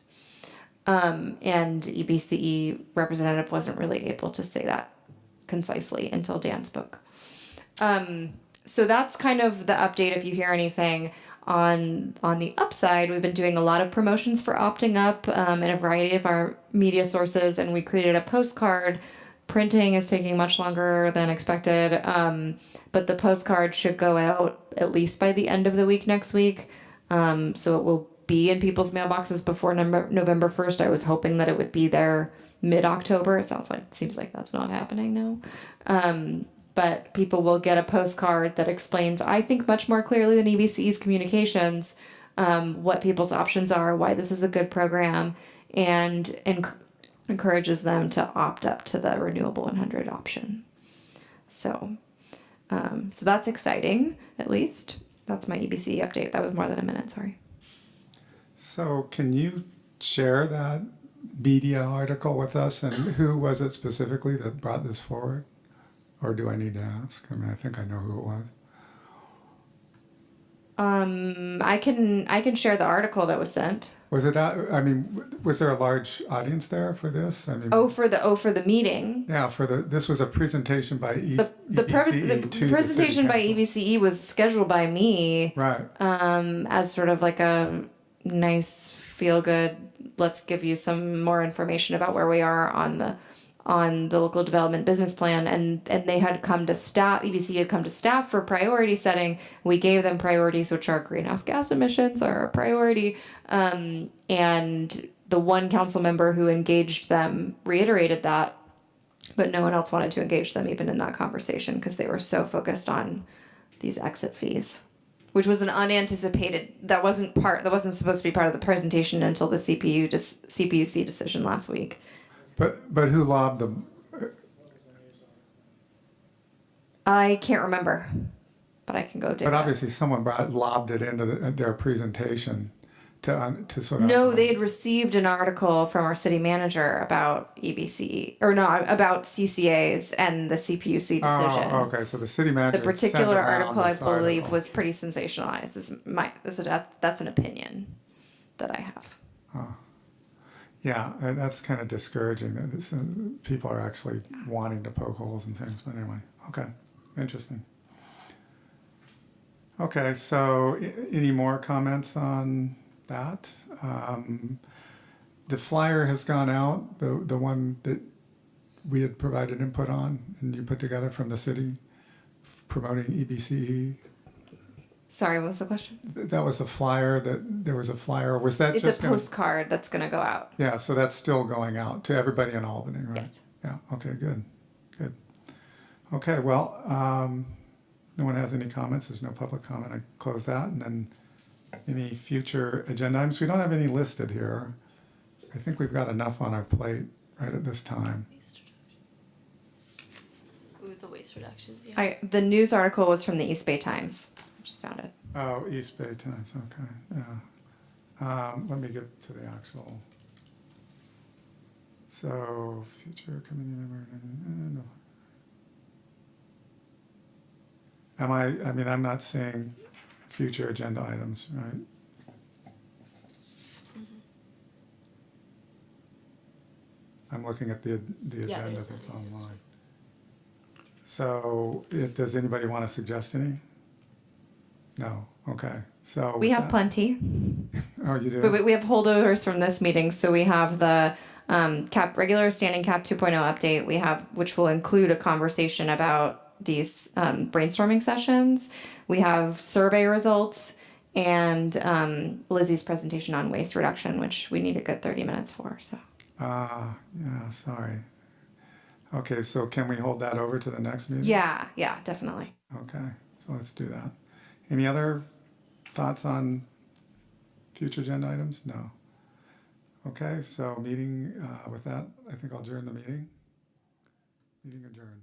And EBCE representative wasn't really able to say that concisely until Dan spoke. So that's kind of the update. If you hear anything on the upside, we've been doing a lot of promotions for opting up in a variety of our media sources, and we created a postcard. Printing is taking much longer than expected, but the postcard should go out at least by the end of the week next week. So it will be in people's mailboxes before November 1st. I was hoping that it would be there mid-October. It seems like that's not happening now. But people will get a postcard that explains, I think much more clearly than EBCE's communications, what people's options are, why this is a good program, and encourages them to opt up to the Renewable 100 option. So that's exciting, at least. That's my EBCE update. That was more than a minute, sorry. So can you share that media article with us, and who was it specifically that brought this forward? Or do I need to ask? I mean, I think I know who it was. I can share the article that was sent. Was it? I mean, was there a large audience there for this? I mean, For the meeting. yeah, this was a presentation by The EBCE presentation by Council. EBCE was scheduled by me. Right. As sort of like a nice feel good. Let's give you some more information about where we are on the local development business plan, and they had come to staff. EBC had come to staff for priority setting. We gave them priorities, which are greenhouse gas emissions are a priority, and the one council member who engaged them reiterated that, but no one else wanted to engage them even in that conversation because they were so focused on these exit fees, which was an unanticipated. That wasn't supposed to be part of the presentation until the CPUC decision last week. But who lobbed them? I can't remember, but I can go dig But it. obviously, someone lobbed it into their presentation to sort of. No, they had received an article from our city manager about EBC, or no, about CCAs and the CPUC decision. Oh, okay. So the city manager. The had sent particular around article, I this believe, article. was pretty sensationalized. That's an opinion that I have. Yeah, and that's kind of discouraging that people are actually wanting to poke holes and things. But anyway, okay, interesting. Okay, so any more comments on that? The flyer has gone out, the one that we had provided input on and you put together from the city promoting EBCE. Sorry, what was the question? That was a flyer. There was a flyer. Was that It's just a postcard that's going to go out. Yeah, so that's still going out to everybody in Albany, right? Yes. Yeah, okay, good. Okay, well, no one has any comments. There's no public comment. I close that. And then any future agenda items? We don't have any listed here. I think we've got enough on our plate right at this time. Ooh, the waste reductions, yeah. The news article was from the East Bay Times. I just found it. Oh, East Bay Times, okay, yeah. Let me get to the actual. So, future committee member, no. I'm not seeing future agenda items, right? I'm looking at the Yeah, agenda there's that's not any, online. So, does anybody want to suggest any? No, okay, so. We have plenty. Oh, you do? We have holdovers from this meeting. So we have the regular standing CAP 2.0 update. We have, which will include a conversation about these brainstorming sessions. We have survey results and Lizzie's presentation on waste reduction, which we need a good 30 minutes for. So. Yeah, sorry. Okay, so can we hold that over to the next meeting? Yeah, definitely. Okay, so let's do that. Any other thoughts on future agenda items? No. Okay, so meeting, with that, I think I'll adjourn the meeting. Meeting adjourned.